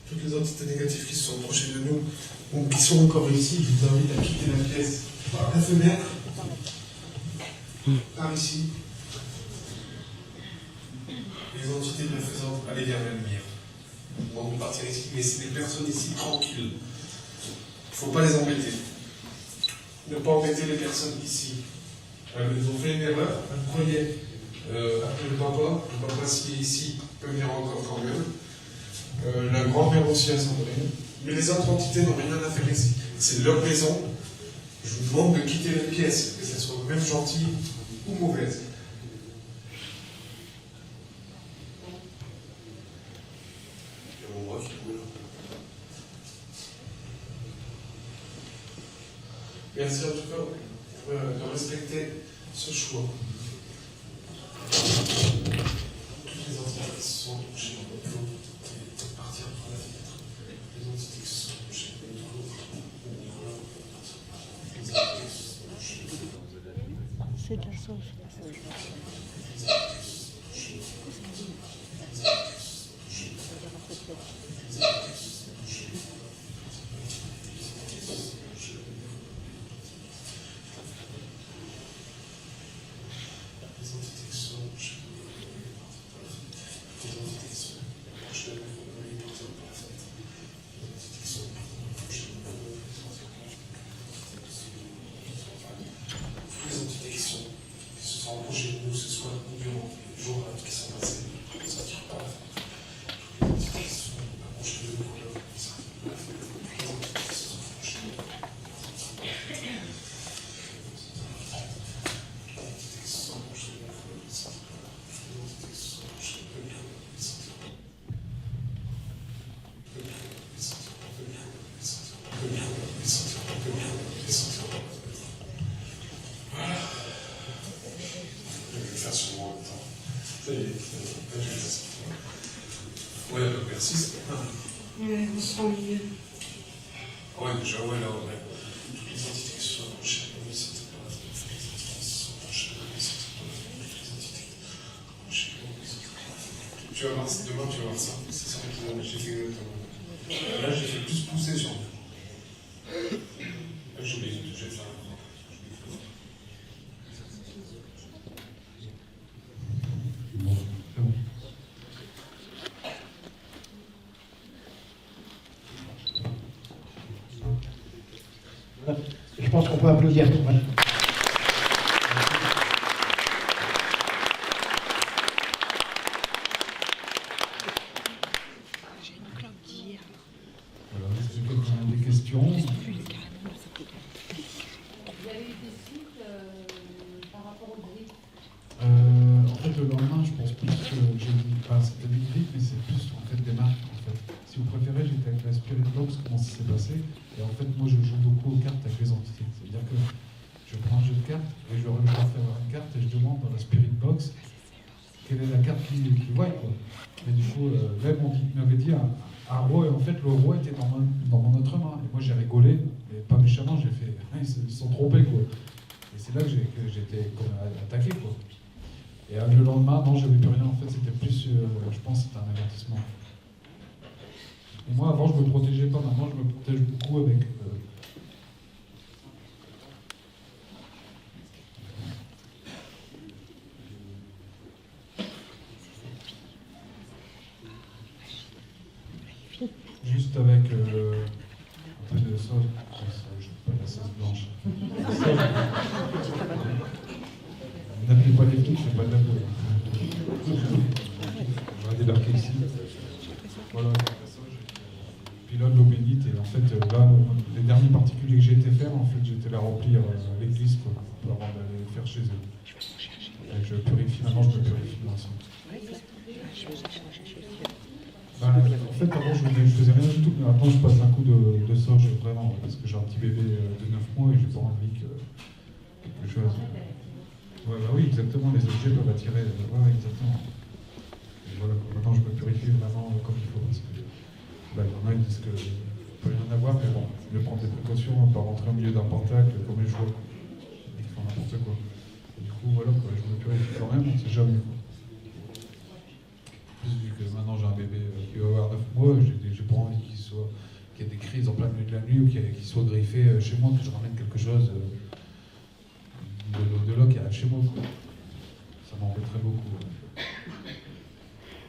Toutes les entités négatives qui se sont approchées de nous, ou qui sont encore ici, je vous invite à quitter la pièce par la fenêtre, par ici. Les entités bienfaisantes, allez vers la lumière. On va partir ici, laissez les personnes ici tranquilles. Il ne faut pas les embêter. Ne pas embêter les personnes ici. Ils ont fait une erreur, elles croyaient appeler le papa s'il est ici peut venir encore quand même. La grand-mère aussi à Sandrine. Mais les autres entités n'ont rien à faire ici. C'est leur maison. Je vous demande de quitter la pièce, que ce soit même gentille ou mauvaise. Il y a mon bras qui coule. Merci en tout cas de respecter ce choix. Toutes les entités qui se sont touchées, il faut partir par la fenêtre. Les entités qui se sont touchées, c'est de la sauce. Ouais, on sent mieux. Ouais, déjà, ouais, là, ouais. Toutes les entités qui sont enchaînées, tu vas voir, demain tu vas voir ça, c'est ça que j'ai fait exactement. Là j'ai fait plus pousser sur moi. Là j'ai oublié de faire. Bon, c'est bon. Voilà. Je pense qu'on peut applaudir. Voilà. Voilà, est-ce que quelqu'un a des questions? Vous avez eu des cycles par rapport au gris? En fait, le lendemain, je pense plus que j'ai dit, enfin, c'était des grippes, mais c'est plus en fait des marques. En fait. Si vous préférez, j'étais avec la Spirit Box, comment ça s'est passé? Et en fait, moi, je joue beaucoup aux cartes avec les entités. C'est-à-dire que je prends un jeu de cartes et je regarde faire une carte et je demande dans la Spirit Box quelle est la carte qui voit, quoi. Et du coup, là, il m'avait dit un roi, et en fait, le roi était dans mon autre main. Et moi, j'ai rigolé, mais pas méchamment, j'ai fait, ils se sont trompés, quoi. Et c'est là que j'étais attaqué, quoi. Et le lendemain, non, j'avais plus rien. En fait, c'était plus, je pense, c'était un avertissement. Et moi, avant, je me protégeais pas. Maintenant, je me protège beaucoup avec. Juste avec un peu de sauce. Je pas la sauce blanche. N'appelez pas les flics, c'est pas de la boue. On va débarquer ici. Voilà. Puis là, de l'eau bénite. Et en fait, là, les derniers particuliers que j'ai été faire, en fait, j'étais là remplir à l'église, quoi, avant d'aller les faire chez eux. Et je purifie, maintenant je me purifie dans ça. En fait, avant, je faisais rien du tout, mais maintenant, je passe un coup de sauge, vraiment, parce que j'ai un petit bébé de 9 mois et j'ai pas envie que quelque chose. Ouais, bah oui, exactement, les objets peuvent attirer. Ouais, exactement. Et voilà, maintenant, je me purifie vraiment comme il faut, parce que là, il y en a qui disent que peut rien avoir, mais bon, je vais prendre des précautions, pas rentrer au milieu d'un pentacle comme les joueurs, qui font n'importe quoi. Et du coup, voilà, quoi, je me purifie quand même, on sait jamais. Vu que maintenant j'ai un bébé qui va avoir 9 mois, j'ai pas envie qu'il y ait des crises en plein milieu de la nuit ou qu'il soit griffé chez moi, que je ramène quelque chose de l'au-delà qui arrive chez moi. Quoi. Ça m'embêterait beaucoup.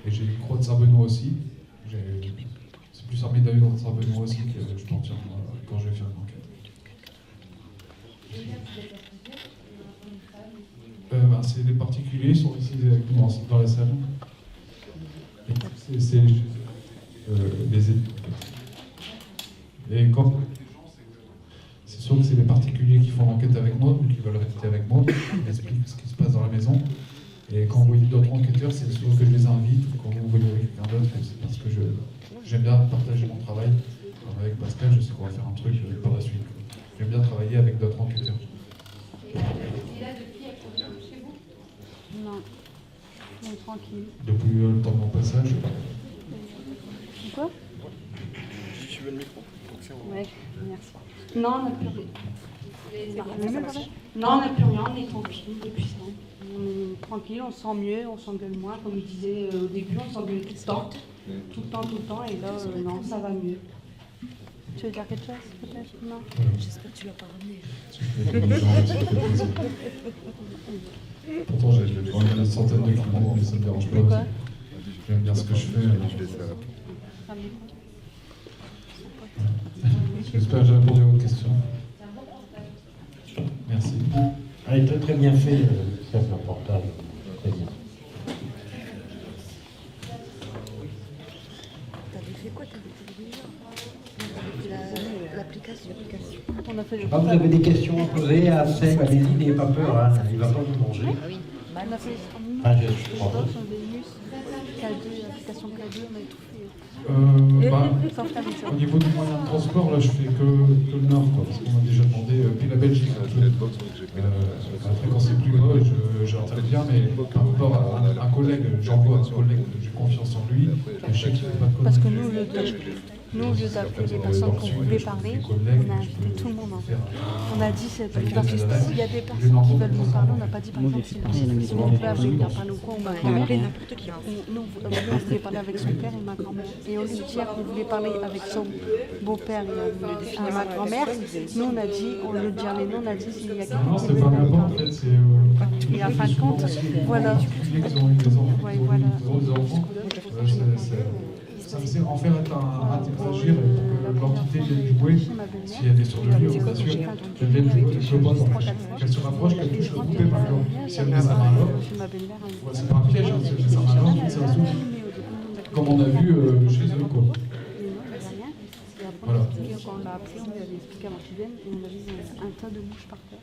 Et j'ai une croix de Saint-Benoît aussi. C'est plus un médaillon de Saint-Benoît aussi que je m'en tiens quand je vais faire une enquête. C'est les particuliers qui sont ici avec nous dans la salle. C'est les études. Et quand c'est sûr que c'est les particuliers qui font l'enquête avec moi, qui veulent rester avec moi, qui expliquent ce qui se passe dans la maison. Et quand vous voyez d'autres enquêteurs, c'est souvent que je les invite, ou quand vous voyez quelqu'un d'autre, c'est parce que j'aime bien partager mon travail. Alors avec Pascal, je sais qu'on va faire un truc par la suite. J'aime bien travailler avec d'autres enquêteurs. Il est là depuis chez vous? Non. On est tranquille. Depuis le temps de mon passage. Quoi? Tu veux le micro? Oui, merci. Non, on n'a plus rien. Non, on n'a plus rien, on est tranquille depuis ça. On est tranquille, on se sent mieux, on s'engueule moins. Comme je disais au début, on s'engueule tout le temps. Tout le temps, et là, non, ça va mieux. Tu veux dire quelque chose, peut-être? Non. J'espère que tu l'as pas ramené. Pourtant, j'ai une centaine de clients, mais ça ne me dérange pas. J'aime bien ce que je fais. J'espère que j'ai répondu à votre question. Merci. Allez, très bien fait, ça c'est important. Très bien. T'avais fait quoi? T'avais fait l'application. On a fait le Vous avez des questions à poser à Seb, allez-y, n'ayez pas peur, hein, il ne va pas vous manger. On a fait je crois. K2, application K2, on a tout fait. Au niveau du moyen de transport, là, je fais que le Nord, quoi, parce qu'on m'a déjà demandé. Puis la Belgique, la fréquence est plus bas, j'interviens, mais par rapport à un collègue, j'envoie un collègue, j'ai confiance en lui, et je sais qu'il ne fait pas de conneries. Parce que nous, Nous, au lieu d'appeler les personnes qu'on voulait parler, on a invité tout le monde. On a dit, s'il y a des personnes qui veulent nous parler, on n'a pas dit par exemple si on peut appeler pour parler ou quoi, ou ma grand-mère. Nous, on voulait parler avec son père et ma grand-mère. Et au lieu de dire qu'on voulait parler avec son beau-père et ma grand-mère, nous, on a dit, au lieu de dire les noms, on a dit s'il y a quelqu'un Non, qui c'est veut pas nous n'importe, en parler. fait, c'est... Et en fin de compte, voilà. Ils ont eu des enfants, Ouais, ils ont voilà. eu des enfants. Ça me sert en faire interagir pour que l'entité vienne jouer, si elle est sur le lieu, bien sûr, qu'elle vienne jouer, qu'elle se rapproche, qu'elle puisse le couper par exemple. Si elle met sa main là, c'est pas un piège, hein, si elle met sa main là, ça souffle. Comme on a vu chez eux, quoi. Voilà. Quand on l'a appelé, on lui avait expliqué avant qu'il vienne et on a vu un tas de mouches par terre.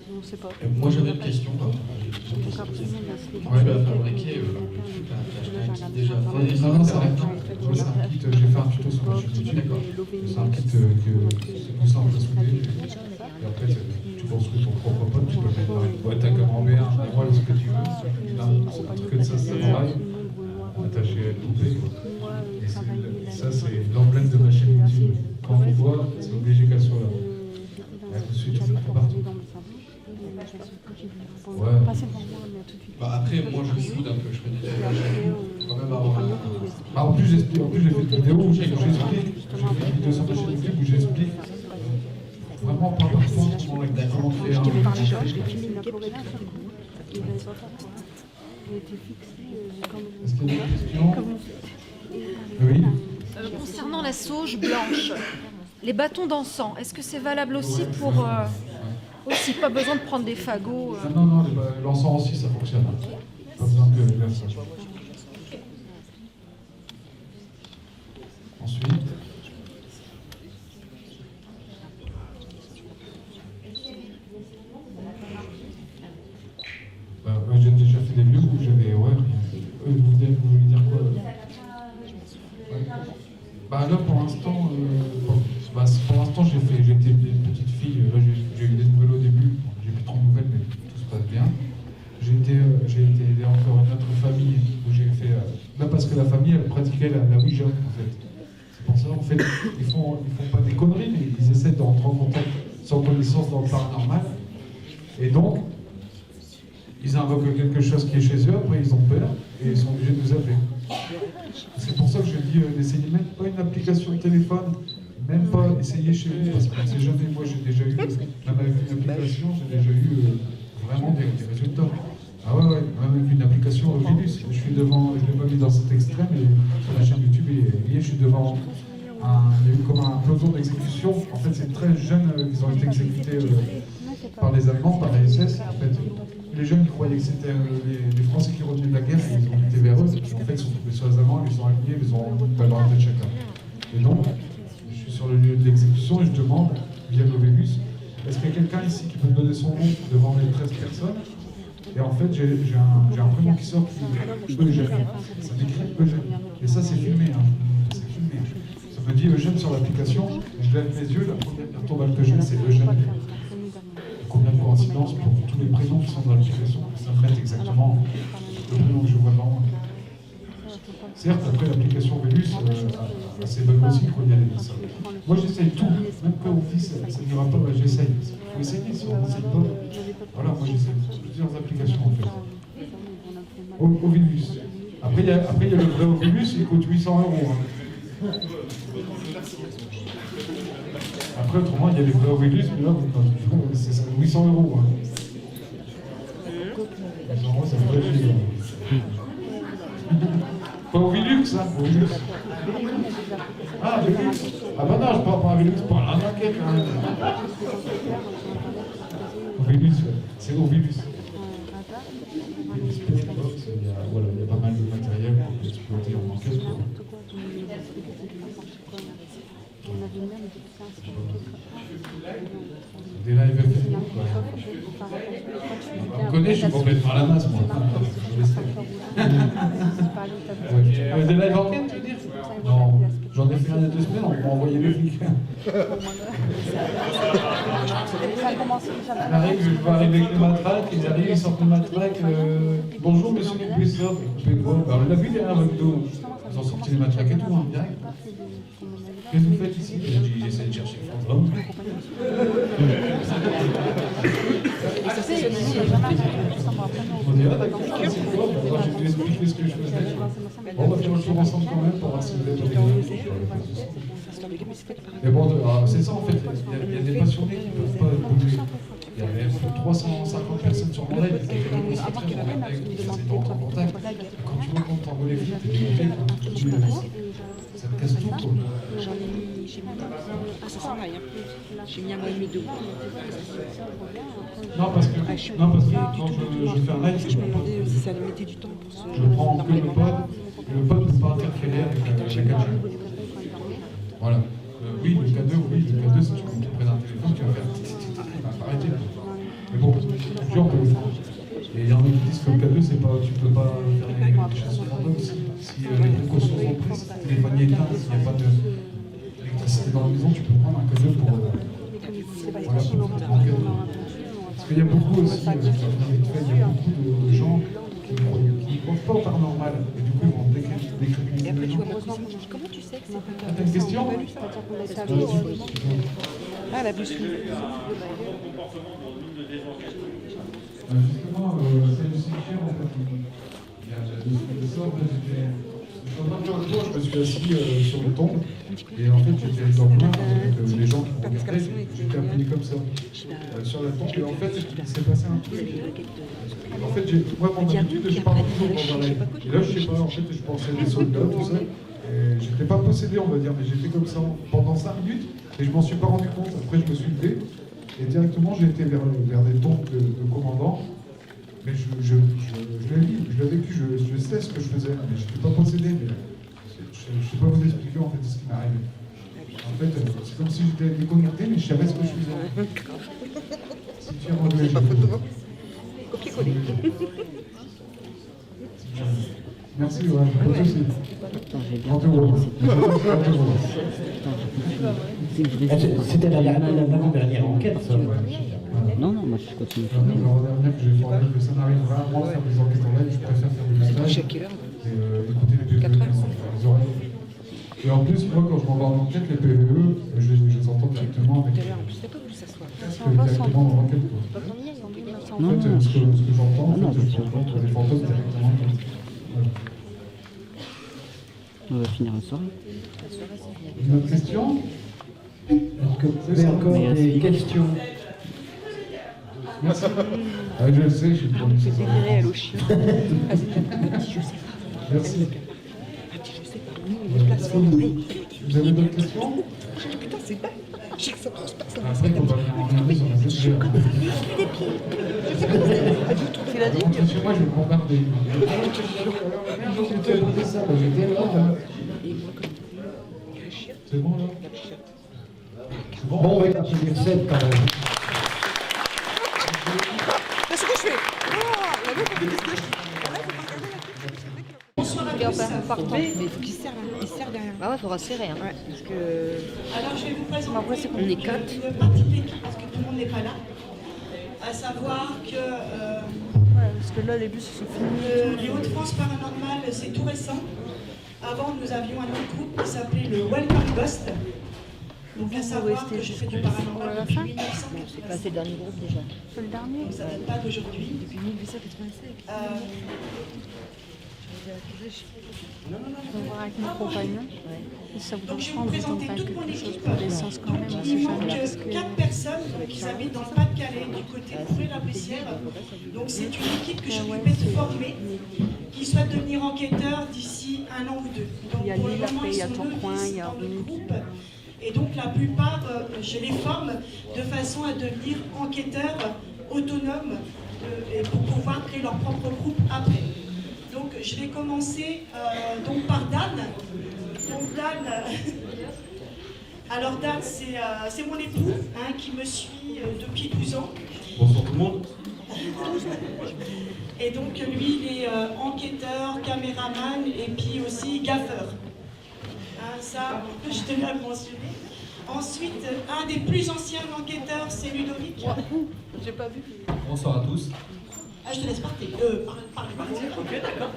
On ne sait pas. Moi j'avais une question. Donc après, nous, on a fait Tu as fabriqué un kit déjà fait. Non, c'est un kit, j'ai fait un tuto sur ma chaîne YouTube. C'est un kit que c'est plus simple à souder. Et après, tu construis ton propre pot, tu peux le mettre dans une boîte à camembert, un voile, ce que tu veux. Là, c'est un truc de ça, c'est pareil. Attaché à une poupée. Et ça, c'est l'emblème de ma chaîne YouTube. Quand on voit, c'est obligé qu'elle soit là. Et ensuite, tu fais partout. Ouais. Bah après, moi je soude un peu, je fais des quand même avoir Bah en plus, j'ai fait une vidéo où j'explique, j'ai fait une vidéo sur ma chaîne YouTube où j'explique vraiment pas par contre comment faire. Je l'ai filmé, il a pleuré là, il avait pas fait. Il était fixé comme... Est-ce qu'il y a des questions? Oui. Concernant la sauge blanche, les bâtons d'encens, est-ce que c'est valable aussi pour... aussi, pas besoin de prendre des fagots Non, l'encens aussi, ça fonctionne. Pas besoin de faire ça. Ensuite... j'ai déjà fait des lieux où j'avais... Ouais, rien. Vous voulez dire quoi Bah là, pour l'instant, j'ai été une petite fille. Là, j'ai eu des nouvelles au début. J'ai plus trop de nouvelles, mais tout se passe bien. J'ai été aidé encore une autre famille où j'ai fait... là, parce que la famille, elle pratiquait la Ouija, en fait. C'est pour ça, en fait, ils font pas des conneries, mais ils essaient d'entrer en contact sans connaissance dans le paranormal. Et donc, ils invoquent quelque chose qui est chez eux, après ils ont peur, et ils sont obligés de nous appeler. C'est pour ça que je dis, n'essayez même pas une application de téléphone, même pas essayer chez vous, parce que c'est jamais, moi j'ai déjà eu, même avec une application, j'ai déjà eu vraiment des résultats. Ah ouais, même avec une application Ovilus, je suis devant, je l'ai pas mis dans cet extrême, et sur la chaîne YouTube, et je suis devant, il y a eu comme un peloton d'exécution, en fait c'est très jeunes, ils ont été exécutés par les Allemands, par les SS, en fait. Les jeunes ils croyaient que c'était les Français qui revenaient de la guerre et ils ont été vers eux. Et en fait, ils sont tombés sur les Allemands, ils les ont alignés, ils ont mis dans la tête chacun. Et donc, je suis sur le lieu de l'exécution et je demande, via l'Ovilus, est-ce qu'il y a quelqu'un ici qui peut me donner son nom devant les 13 personnes? Et en fait, j'ai un prénom qui sort qui est Eugène. Ça m'écrit Eugène. Et ça, c'est filmé. Hein. C'est filmé. Ça me dit Eugène sur l'application. Je lève mes yeux, la première tombale que j'ai, c'est Eugène. Combien de coïncidences pour tous les prénoms qui sont dans l'application, ça me met exactement le prénom que je vois devant moi. Certes, après l'application Vélus, c'est bonne aussi, quoi, il y a les ça. Moi j'essaye tout, même quand on dit ça n'ira pas, bah, j'essaye. Il faut essayer, si on n'essaye pas. Voilà, moi j'essaye plusieurs applications en fait. Ovilus. Après il y a le vrai Ovilus, il coûte 800 €. Hein. Après, autrement, il y a les vrais Ovilus, mais là, c'est 800 €. Hein. 800 €, ça fait chier. Pas Ovilux, hein, Ovilus. Ah, Ovilus. Ah bah non, je parle pas Ovilux, je parle à l'enquête. Hein. Ovilus, c'est Ovilus. Voilà, il y a pas mal de matériel pour exploiter en enquête. Des lives FFO, on connaît, je suis complètement à la masse, moi. Des lives enquête, tu veux dire? Non, j'en ai fait un il y a 2 semaines, on m'a envoyé les flics. Il arrive, je vais arriver avec les matraques, ils arrivent, ils sortent les matraques. Bonjour monsieur le professeur, on l'a vu derrière votre dos. Ils ont sorti les matraques et tout, en direct. Qu'est-ce que vous faites ici? J'ai dit, j'essaie de chercher le fantôme. On dit, ah d'accord, c'est quoi? Alors j'ai dû expliquer ce que je faisais. Bon, on va faire le tour ensemble quand même pour voir si vous avez pas des. Mais bon, c'est ça en fait, il y a des passionnés qui ne peuvent pas bouger. Il y avait 350 personnes sur mon live, qui étaient très c'est en contact. Quand tu vois qu'on t'envoie les flics, t'es dégoûté, ça te casse tout quoi. J'en ai mis, ah ça s'en va, j'ai mis un mois et demi, 2 mois. Non parce que quand je fais un live, je me demandais si ça allait mettre du temps pour se... Je prends que le pod ne peut pas interférer avec la 4G. Voilà. Oui, le K2, si tu prends un téléphone, tu vas faire arrêter. Mais bon, genre, et il y en a qui disent que le K2, c'est pas, tu peux pas faire des chasses fantômes si les précautions sont prises, si le téléphone est éteint, s'il n'y a pas d'électricité dans la maison, tu peux prendre un K2 pour enquêter. Parce qu'il y a beaucoup aussi, il y a beaucoup de gens qui ne croient pas au paranormal, et du coup ils vont décrire. Et après tu vois ma cousine qui dit, comment tu sais que c'est pas... T'as une question? Ah, la bouche. Justement, c'est du cimetière en fait. Il y a de ça, en fait, j'étais en train de faire le tour, je me suis assis sur le tombe, et en fait j'étais dans le noir avec les gens qui me regardaient, j'étais appuyé comme ça, sur la tombe, et en fait il s'est passé un truc. En fait, moi mon habitude, je parle toujours dans un rêve. Et là, je sais pas, en fait, je pensais à des soldats, tout ça, et j'étais pas possédé, on va dire, mais j'étais comme ça pendant 5 minutes, et je m'en suis pas rendu compte. Après, je me suis levé, et directement, j'ai été vers des tombes de commandants. Mais je l'ai vécu, je sais ce que je faisais, mais je n'étais pas possédé, mais je ne sais pas vous expliquer en fait ce qui m'est arrivé. En fait, c'est comme si j'étais déconnecté, mais je savais ce que je faisais. C'est différent de la photo. Copier-coller. Merci, ouais, pas de soucis. C'était l'avant-dernière enquête, ça. Non, moi je continue. L'avant-dernière que j'ai formé que ça n'arrive vraiment à faire des enquêtes en live, je préfère faire des messages et écouter les PVE, les oreilles. Et en plus, moi quand je m'en vais en enquête, les PVE, je les entends directement avec. Directement dans l'enquête. En fait, ce que j'entends, je rencontre les fantômes directement. On va finir la soirée. Une autre question? Est-ce que vous avez encore des questions? Merci. Ah, je le sais, je suis pour c'est dégueulasse, elle au chien. Ah, c'est je sais pas. Merci. Je sais pas. Nous, on est placés. Vous avez d'autres questions? Putain, c'est pas. Je sais que ça passe pas. Après, on va regarder sur la tête. Des pieds. Je sais pas. C'est la digue. Chez moi, je vais me bombarder. C'est bon, là? C'est bon? Bon, on va continuer 7 quand même. C'est ce que je fais. Ah, la loupe, qu'est-ce que je fais? Bonsoir à tous. Mais il faut qu'il serre derrière. Bah ouais, il faudra serrer. Hein. Ouais, parce que... Alors, je vais vous présenter on est 4. une partie de l'équipe parce que tout le monde n'est pas là. À savoir que parce que là, les bus se sont finis. les Hauts-de-France Paranormal, c'est tout récent. Avant, nous avions un autre groupe qui s'appelait le Welcome Ghost. Donc, à savoir que je fais du paranormal depuis 1987. C'est le dernier groupe déjà. C'est le dernier. Ça ne date pas d'aujourd'hui. Depuis 1885. Non. On va voir avec mon compagnon. Et ça vous Donc, je vais prend vous de présenter temps toute mon quelque chose équipe. pour l'essence quand même. Donc, On il sait manque jamais. Parce que 4 personnes qui habitent dans le Pas-de-Calais, du côté de Fouet-la-Bessière. Donc, c'est une équipe que je m'occupais de former, qui souhaite devenir enquêteur d'ici 1 an ou 2. Donc, Il y a pour le Lille, moment, après, ils il y a sont Tourcoing, 9 il y a dans le Orly. groupe. Et donc, la plupart, je les forme de façon à devenir enquêteurs autonomes et pour pouvoir créer leur propre groupe après. Donc, je vais commencer donc par Dan. Donc, Dan, alors Dan, c'est mon époux hein, qui me suit depuis 12 ans. Bonsoir tout le monde. Et donc, lui, il est enquêteur, caméraman et puis aussi gaffeur. Hein, ça, je tenais à le mentionner. Ensuite, un des plus anciens enquêteurs, c'est Ludovic. J'ai pas vu. Bonsoir à tous. Ah, je te laisse parler. Parle. Ok, d'accord.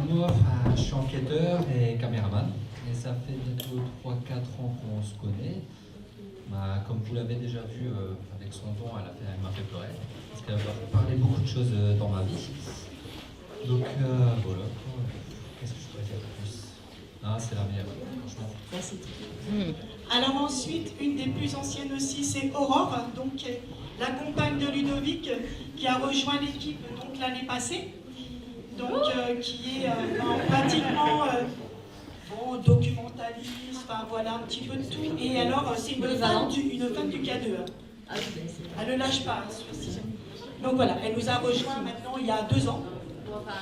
Moi, je suis enquêteur et caméraman. Et ça fait bientôt 3-4 ans qu'on se connaît. Comme vous l'avez déjà vu avec son don, elle m'a fait pleurer. Parce qu'elle m'a parlé beaucoup de choses dans ma vie. Donc voilà. Qu'est-ce que je pourrais dire de plus? C'est la meilleure, franchement. Merci. Alors ensuite, une des plus anciennes aussi, c'est Aurore, donc la compagne de Ludovic, qui a rejoint l'équipe donc l'année passée, donc qui est pratiquement documentaliste, enfin voilà un petit peu de tout. Et alors c'est une fan du K2. Elle ne lâche pas, ceci. Donc voilà, elle nous a rejoint maintenant il y a 2 ans. Enfin,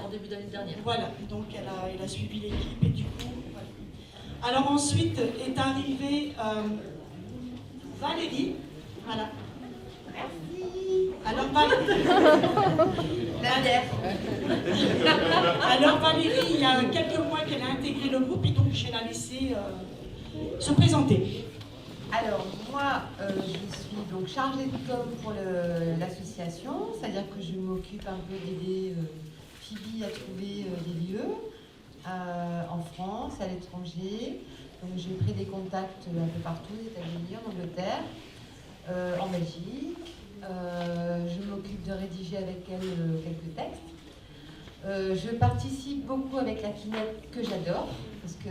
en début d'année dernière. Voilà, donc elle a suivi l'équipe et du coup, voilà. Alors ensuite est arrivée Valérie, voilà. Merci. Alors Valérie, il y a quelques mois qu'elle a intégré le groupe et donc je vais la laisser se présenter. Alors, moi, je suis donc chargée de com pour l'association, c'est-à-dire que je m'occupe un peu d'aider Phoebe à trouver des lieux en France, à l'étranger. Donc, j'ai pris des contacts un peu partout, aux États-Unis, en Angleterre, en Belgique. Je m'occupe de rédiger avec elle quelques textes. Je participe beaucoup avec la Kinect que j'adore, parce que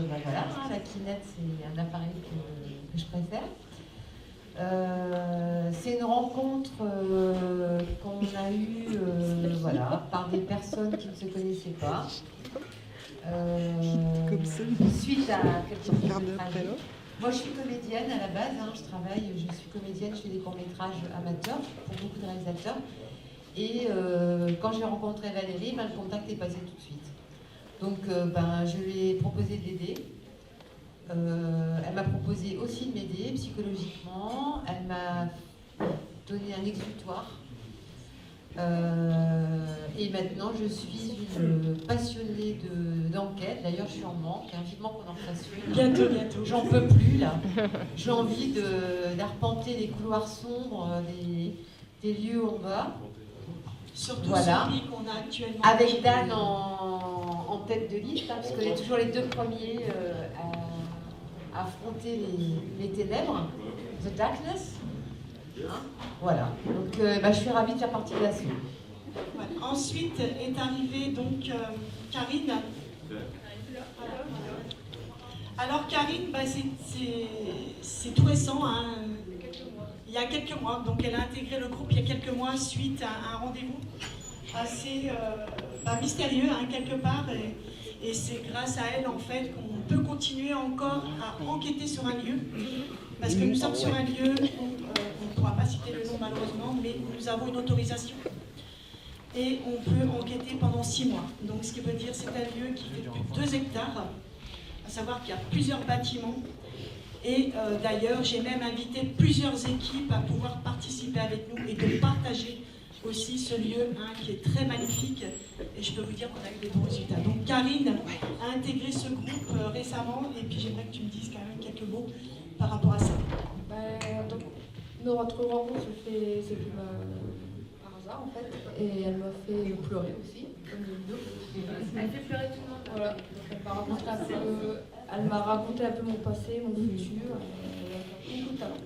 voilà, la Kinect c'est un appareil que je préfère. C'est une rencontre qu'on a eue voilà, par des personnes qui ne se connaissaient pas. Suite à quelque chose de tragique. Moi je suis comédienne à la base, je suis comédienne, je fais des courts-métrages amateurs pour beaucoup de réalisateurs. Et quand j'ai rencontré Valérie, le contact est passé tout de suite. Donc je lui ai proposé de l'aider. Elle m'a proposé aussi de m'aider psychologiquement. Elle m'a donné un exutoire. Et maintenant, je suis une passionnée d'enquête. D'ailleurs, je suis en manque. Vivement qu'on en fasse une. Bientôt, bientôt. J'en peux plus, là. J'ai envie d'arpenter les couloirs sombres des lieux où on va. Surtout voilà. celui qu'on a actuellement. Avec Dan en tête de liste, parce qu'on est toujours les 2 premiers à affronter les ténèbres, the darkness. Voilà. Donc je suis ravie de faire partie de la suite. Voilà. Ensuite est arrivée donc Karine. Alors Karine, c'est tout récent. Il y a quelques mois, donc elle a intégré le groupe il y a quelques mois suite à un rendez-vous assez mystérieux quelque part et c'est grâce à elle en fait qu'on peut continuer encore à enquêter sur un lieu parce que nous sommes sur un lieu où on ne pourra pas citer le nom malheureusement mais nous avons une autorisation et on peut enquêter pendant 6 mois. Donc ce qui veut dire c'est un lieu qui fait plus de 2 hectares, à savoir qu'il y a plusieurs bâtiments. Et d'ailleurs, j'ai même invité plusieurs équipes à pouvoir participer avec nous et de partager aussi ce lieu qui est très magnifique. Et je peux vous dire qu'on a eu des bons résultats. Donc Karine a intégré ce groupe récemment et puis j'aimerais que tu me dises quand même quelques mots par rapport à ça. Donc, notre rencontre c'est par hasard en fait. Et elle m'a fait pleurer aussi, comme Ludo. Elle fait pleurer tout le monde. Voilà. Donc, elle m'a raconté un peu mon passé, mon futur, beaucoup de talent.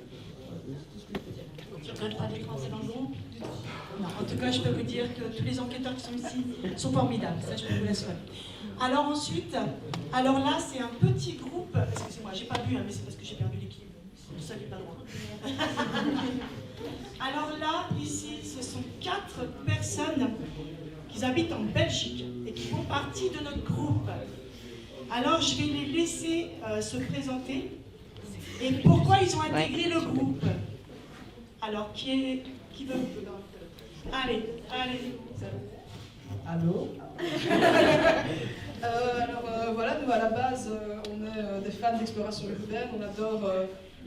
C'est tout ce que je peux dire. Tu regrettes pas d'être lancé dans le groupe? Non, en tout cas, je peux vous dire que tous les enquêteurs qui sont ici sont formidables. Ça, je peux vous l'assurer. Alors ensuite, alors là, c'est un petit groupe. Excusez-moi, j'ai pas vu, mais c'est parce que j'ai perdu l'équipe. C'est ça qui est pas loin. Alors là, ici, ce sont 4 personnes qui habitent en Belgique et qui font partie de notre groupe. Alors, je vais les laisser se présenter. Et pourquoi ils ont intégré le groupe? Alors, qui veut? Allez. Allô. Voilà, nous à la base, on est des fans d'exploration urbaine. On adore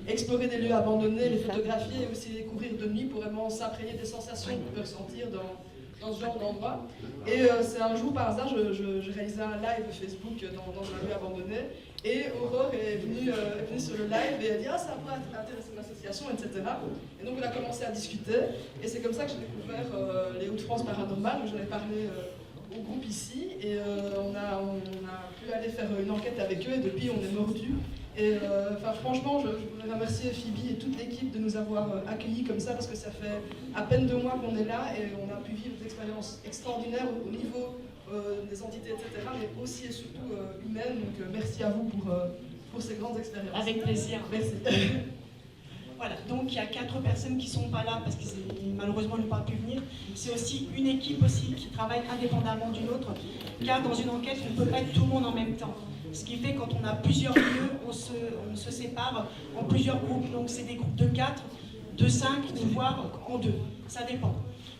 explorer des lieux abandonnés, les photographier et aussi les courir de nuit pour vraiment s'imprégner des sensations qu'on peut ressentir dans ce genre d'endroit. Et c'est un jour par hasard, je réalisais un live Facebook dans un lieu abandonné et Aurore est venue sur le live et elle a dit « Ah, ça pourrait intéresser l'association, etc. » Et donc on a commencé à discuter et c'est comme ça que j'ai découvert les Hauts-de-France Paranormal, où j'en ai parlé au groupe ici et on a pu aller faire une enquête avec eux et depuis on est mordus. Et franchement, je voudrais remercier Phoebe et toute l'équipe de nous avoir accueillis comme ça parce que ça fait à peine 2 mois qu'on est là et on a pu vivre des expériences extraordinaires au niveau des entités, etc., mais aussi et surtout humaines. Donc merci à vous pour ces grandes expériences. Avec plaisir. Merci. Voilà, donc il y a 4 personnes qui ne sont pas là parce que malheureusement n'ont pas pu venir. C'est aussi une équipe aussi qui travaille indépendamment d'une autre, car dans une enquête, on ne peut pas être tout le monde en même temps. Ce qui fait quand on a plusieurs lieux, on se sépare en plusieurs groupes. Donc c'est des groupes de 4, de 5, voire en 2. Ça dépend.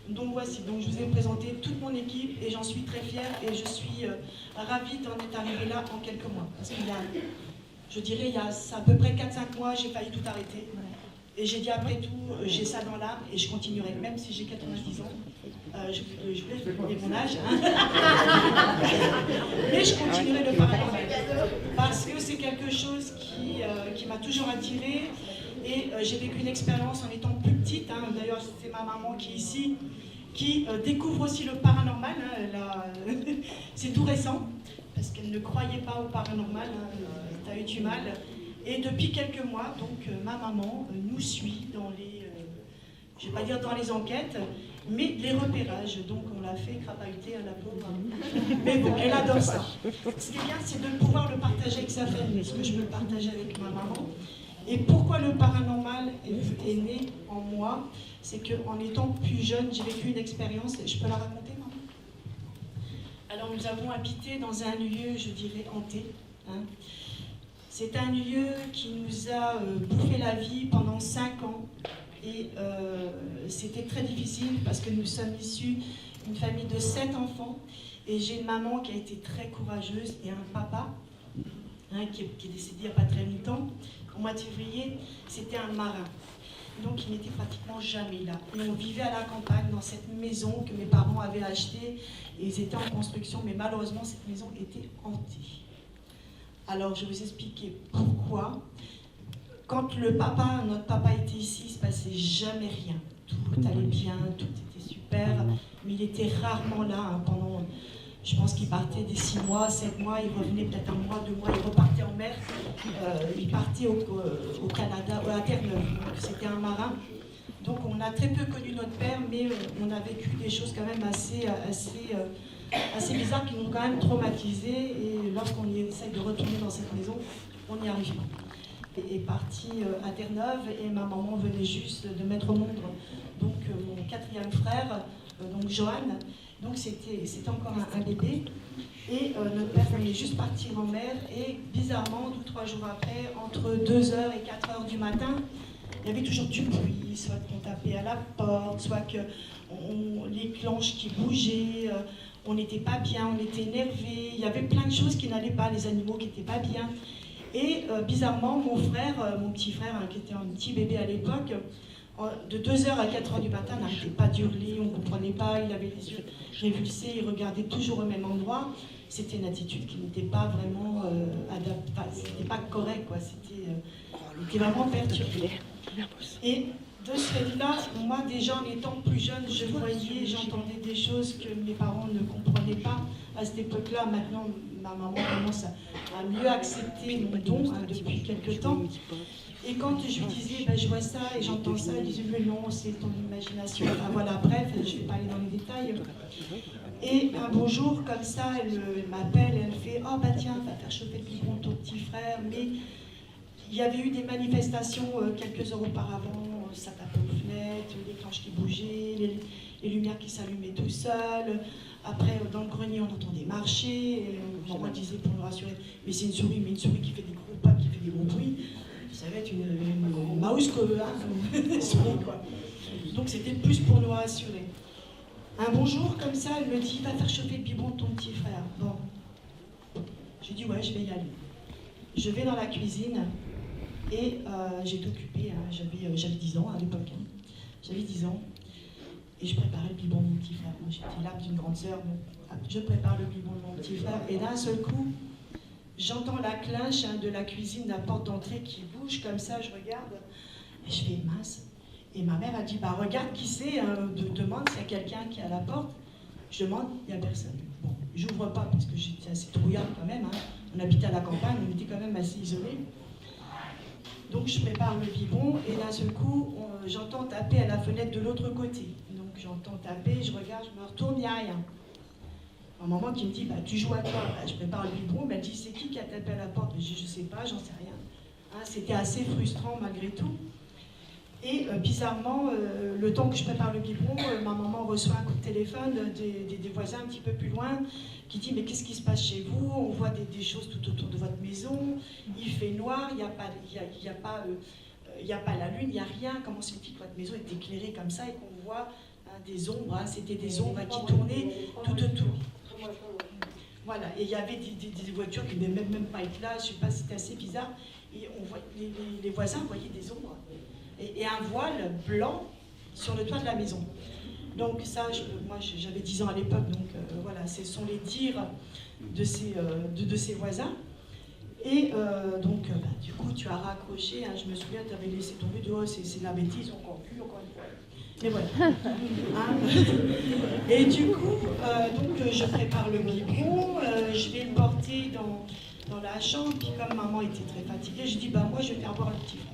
Donc voici, donc je vous ai présenté toute mon équipe et j'en suis très fière et je suis ravie d'en être arrivée là en quelques mois. Parce qu'il y a, je dirais, il y a à peu près 4-5 mois, j'ai failli tout arrêter. Et j'ai dit après tout, j'ai ça dans l'âme et je continuerai, même si j'ai 90 ans. Je voulais mon âge, hein. Mais je continuerai le paranormal parce que c'est quelque chose qui m'a toujours attirée et j'ai vécu une expérience en étant plus petite, hein. D'ailleurs c'est ma maman qui est ici, qui découvre aussi le paranormal, hein. C'est tout récent parce qu'elle ne croyait pas au paranormal, hein. T'as eu du mal. Et depuis quelques mois, donc ma maman nous suit dans les, je ne vais pas dire dans les enquêtes, mais les repérages. Donc on l'a fait crapahuter à la pauvre. Mais bon, elle adore ça. Ce qui est bien, c'est de pouvoir le partager avec sa famille, parce que je veux le partager avec ma maman. Et pourquoi le paranormal est né en moi, c'est qu'en étant plus jeune, j'ai vécu une expérience, je peux la raconter, maman? Alors nous avons habité dans un lieu, je dirais, hanté, hein. C'est un lieu qui nous a bouffé la vie pendant 5 ans et c'était très difficile parce que nous sommes issus d'une famille de 7 enfants et j'ai une maman qui a été très courageuse et un papa, hein, qui est décédé il n'y a pas très longtemps. Au mois de février, c'était un marin. Donc il n'était pratiquement jamais là. Et on vivait à la campagne dans cette maison que mes parents avaient achetée et ils étaient en construction, mais malheureusement cette maison était hantée. Alors, je vais vous expliquer pourquoi. Quand notre papa était ici, il ne se passait jamais rien. Tout allait bien, tout était super, mais il était rarement là, hein, pendant, je pense qu'il partait des 6 mois, 7 mois, il revenait peut-être 1 mois, 2 mois, il repartait en mer, il partait au Canada, à Terre-Neuve, c'était un marin. Donc on a très peu connu notre père, mais on a vécu des choses quand même assez bizarres qui nous ont quand même traumatisés. Et lorsqu'on essaye de retourner dans cette maison, on n'y arrive pas. Et est parti à Terre-Neuve et ma maman venait juste de mettre au monde donc mon 4e frère, donc Johan. Donc c'était encore un bébé. Et notre père venait juste partir en mer et bizarrement, 2 ou 3 jours après, entre 2h et 4h du matin, il y avait toujours du bruit, soit qu'on tapait à la porte, soit que les planches qui bougeaient, on n'était pas bien, on était énervés, il y avait plein de choses qui n'allaient pas, les animaux qui n'étaient pas bien. Et bizarrement, mon petit frère, hein, qui était un petit bébé à l'époque, de 2h à 4h du matin, n'arrêtait pas d'hurler, on ne comprenait pas, il avait les yeux révulsés, il regardait toujours au même endroit. C'était une attitude qui n'était pas vraiment c'était pas correct, quoi. Il était vraiment perturbé. Et de ce fait-là, moi déjà en étant plus jeune, je voyais, j'entendais des choses que mes parents ne comprenaient pas à cette époque-là. Maintenant, ma maman commence à mieux accepter mon don, hein, depuis quelques temps. Et quand je lui disais, je vois ça et j'entends ça, elle disait, mais non, c'est ton imagination. Enfin voilà, bref, je ne vais pas aller dans les détails. Et un beau jour, comme ça, elle m'appelle, elle fait, oh bah tiens, va faire chauffer le biberon de ton petit frère. Mais il y avait eu des manifestations quelques heures auparavant, ça tapait aux fenêtres, les planches qui bougeaient, les lumières qui s'allumaient tout seules. Après, dans le grenier, on entendait marcher. Et maman disait pour me rassurer, mais c'est une souris, qui fait des gros pas, qui fait des gros bruits. Ça va être une mouse une souris, quoi. Donc c'était plus pour nous rassurer. Un bon jour, comme ça, elle me dit, va faire chauffer le biberon de ton petit frère. Bon. J'ai dit, ouais, je vais y aller. Je vais dans la cuisine. Et j'étais occupée, hein, j'avais 10 ans à l'époque, hein. J'avais 10 ans, et je préparais le biberon de mon petit frère. Moi j'étais l'âme d'une grande sœur, je prépare le biberon de mon petit frère, et d'un seul coup, j'entends la clinche, hein, de la cuisine, de la porte d'entrée qui bouge comme ça, je regarde, et je fais mince. Et ma mère a dit, regarde qui c'est, hein, demande s'il y a quelqu'un qui est à la porte. Je demande, il n'y a personne. Bon, j'ouvre pas parce que j'étais assez trouillarde quand même. Hein. On habitait à la campagne, on était quand même assez isolés. Donc je prépare le biberon et d'un seul coup, j'entends taper à la fenêtre de l'autre côté. Donc j'entends taper, je regarde, je me retourne, il n'y a rien. Un moment qui me dit, bah, tu joues à quoi? Bah, je prépare le biberon, elle me dit, c'est qui a tapé à la porte? Je ne sais pas, j'en sais rien. Hein, c'était assez frustrant malgré tout. Et bizarrement, le temps que je prépare le biberon, ma maman reçoit un coup de téléphone des voisins un petit peu plus loin qui dit, mais qu'est-ce qui se passe chez vous? On voit des choses tout autour de votre maison, il fait noir, il n'y a pas la lune, il n'y a rien. Comment c'est que votre maison est éclairée comme ça et qu'on voit des ombres, hein, c'était des ombres qui tournaient tout autour. Voilà, et il y avait des voitures qui ne devaient même pas être là, je ne sais pas, c'était assez bizarre. Et on voit, les voisins voyaient des ombres et un voile blanc sur le toit de la maison. Donc ça, moi j'avais 10 ans à l'époque, donc voilà, ce sont les dires de ces voisins. Et donc, du coup, tu as raccroché, hein, je me souviens, tu avais laissé tomber, c'est de la bêtise, encore une fois. Et voilà. Hein. Et du coup, donc, je prépare le biberon, je vais le porter dans la chambre, puis comme maman était très fatiguée, je dis, bah moi, je vais faire boire le petit frère.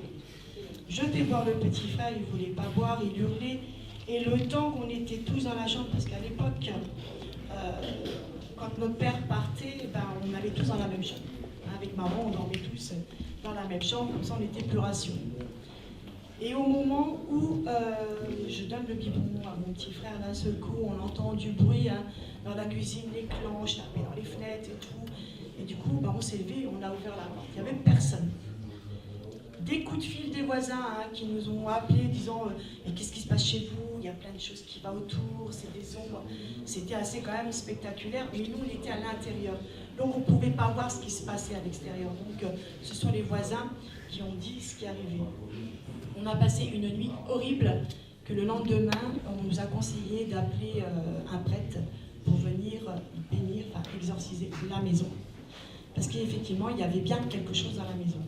Je fais boire le petit frère, il ne voulait pas boire, il hurlait. Et le temps qu'on était tous dans la chambre, parce qu'à l'époque, quand notre père partait, ben, on allait tous dans la même chambre. Avec maman, on dormait tous dans la même chambre, comme ça on était plus rationnés. Et au moment où je donne le biberon à mon petit frère, d'un seul coup, on entend du bruit hein, dans la cuisine, les cloches, taper dans les fenêtres et tout. Et du coup, ben, on s'est levé, on a ouvert la porte. Il n'y avait personne. Des coups de fil des voisins hein, qui nous ont appelés disant mais qu'est-ce qui se passe chez vous? Il y a plein de choses qui vont autour, c'est des ombres. C'était assez quand même spectaculaire, mais nous on était à l'intérieur. Donc on ne pouvait pas voir ce qui se passait à l'extérieur. Donc ce sont les voisins qui ont dit ce qui arrivait. On a passé une nuit horrible que le lendemain, on nous a conseillé d'appeler un prêtre pour venir bénir, enfin exorciser la maison. Parce qu'effectivement, il y avait bien quelque chose dans la maison.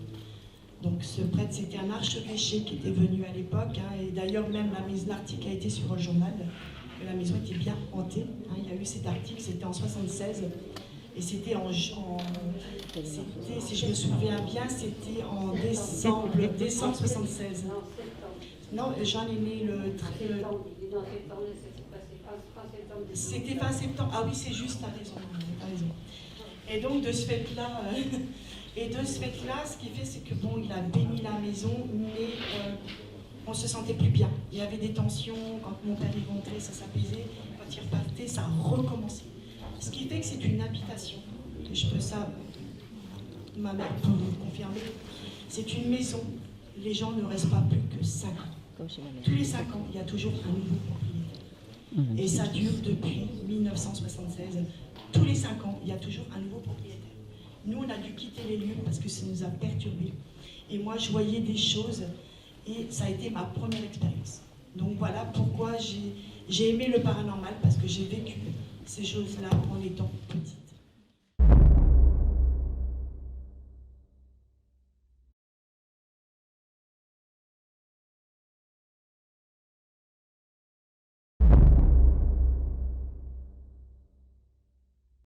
Donc ce prêtre, c'était un archevêché qui était venu à l'époque, hein, et d'ailleurs même l'article a été sur le journal, que la maison était bien hantée. Hein, il y a eu cet article, c'était en 76, et c'était si je me souviens bien, c'était en décembre 76. Non, Jean est né c'était fin septembre. Ah oui, c'est juste, t'as raison. Et donc de ce fait-là... Et de ce fait-là, ce qu'il fait, c'est que bon, il a béni la maison, mais on se sentait plus bien. Il y avait des tensions, quand mon père y rentrait, ça s'apaisait, quand il repartait, ça recommençait. Ce qui fait que c'est une habitation, et je peux ça, ma mère peut le confirmer, c'est une maison, les gens ne restent pas plus que 5 ans. Tous les 5 ans, il y a toujours un nouveau propriétaire. Et ça dure depuis 1976. Tous les 5 ans, il y a toujours un nouveau propriétaire. Nous, on a dû quitter les lieux parce que ça nous a perturbés. Et moi, je voyais des choses et ça a été ma première expérience. Donc voilà pourquoi j'ai aimé le paranormal, parce que j'ai vécu ces choses-là en étant petite.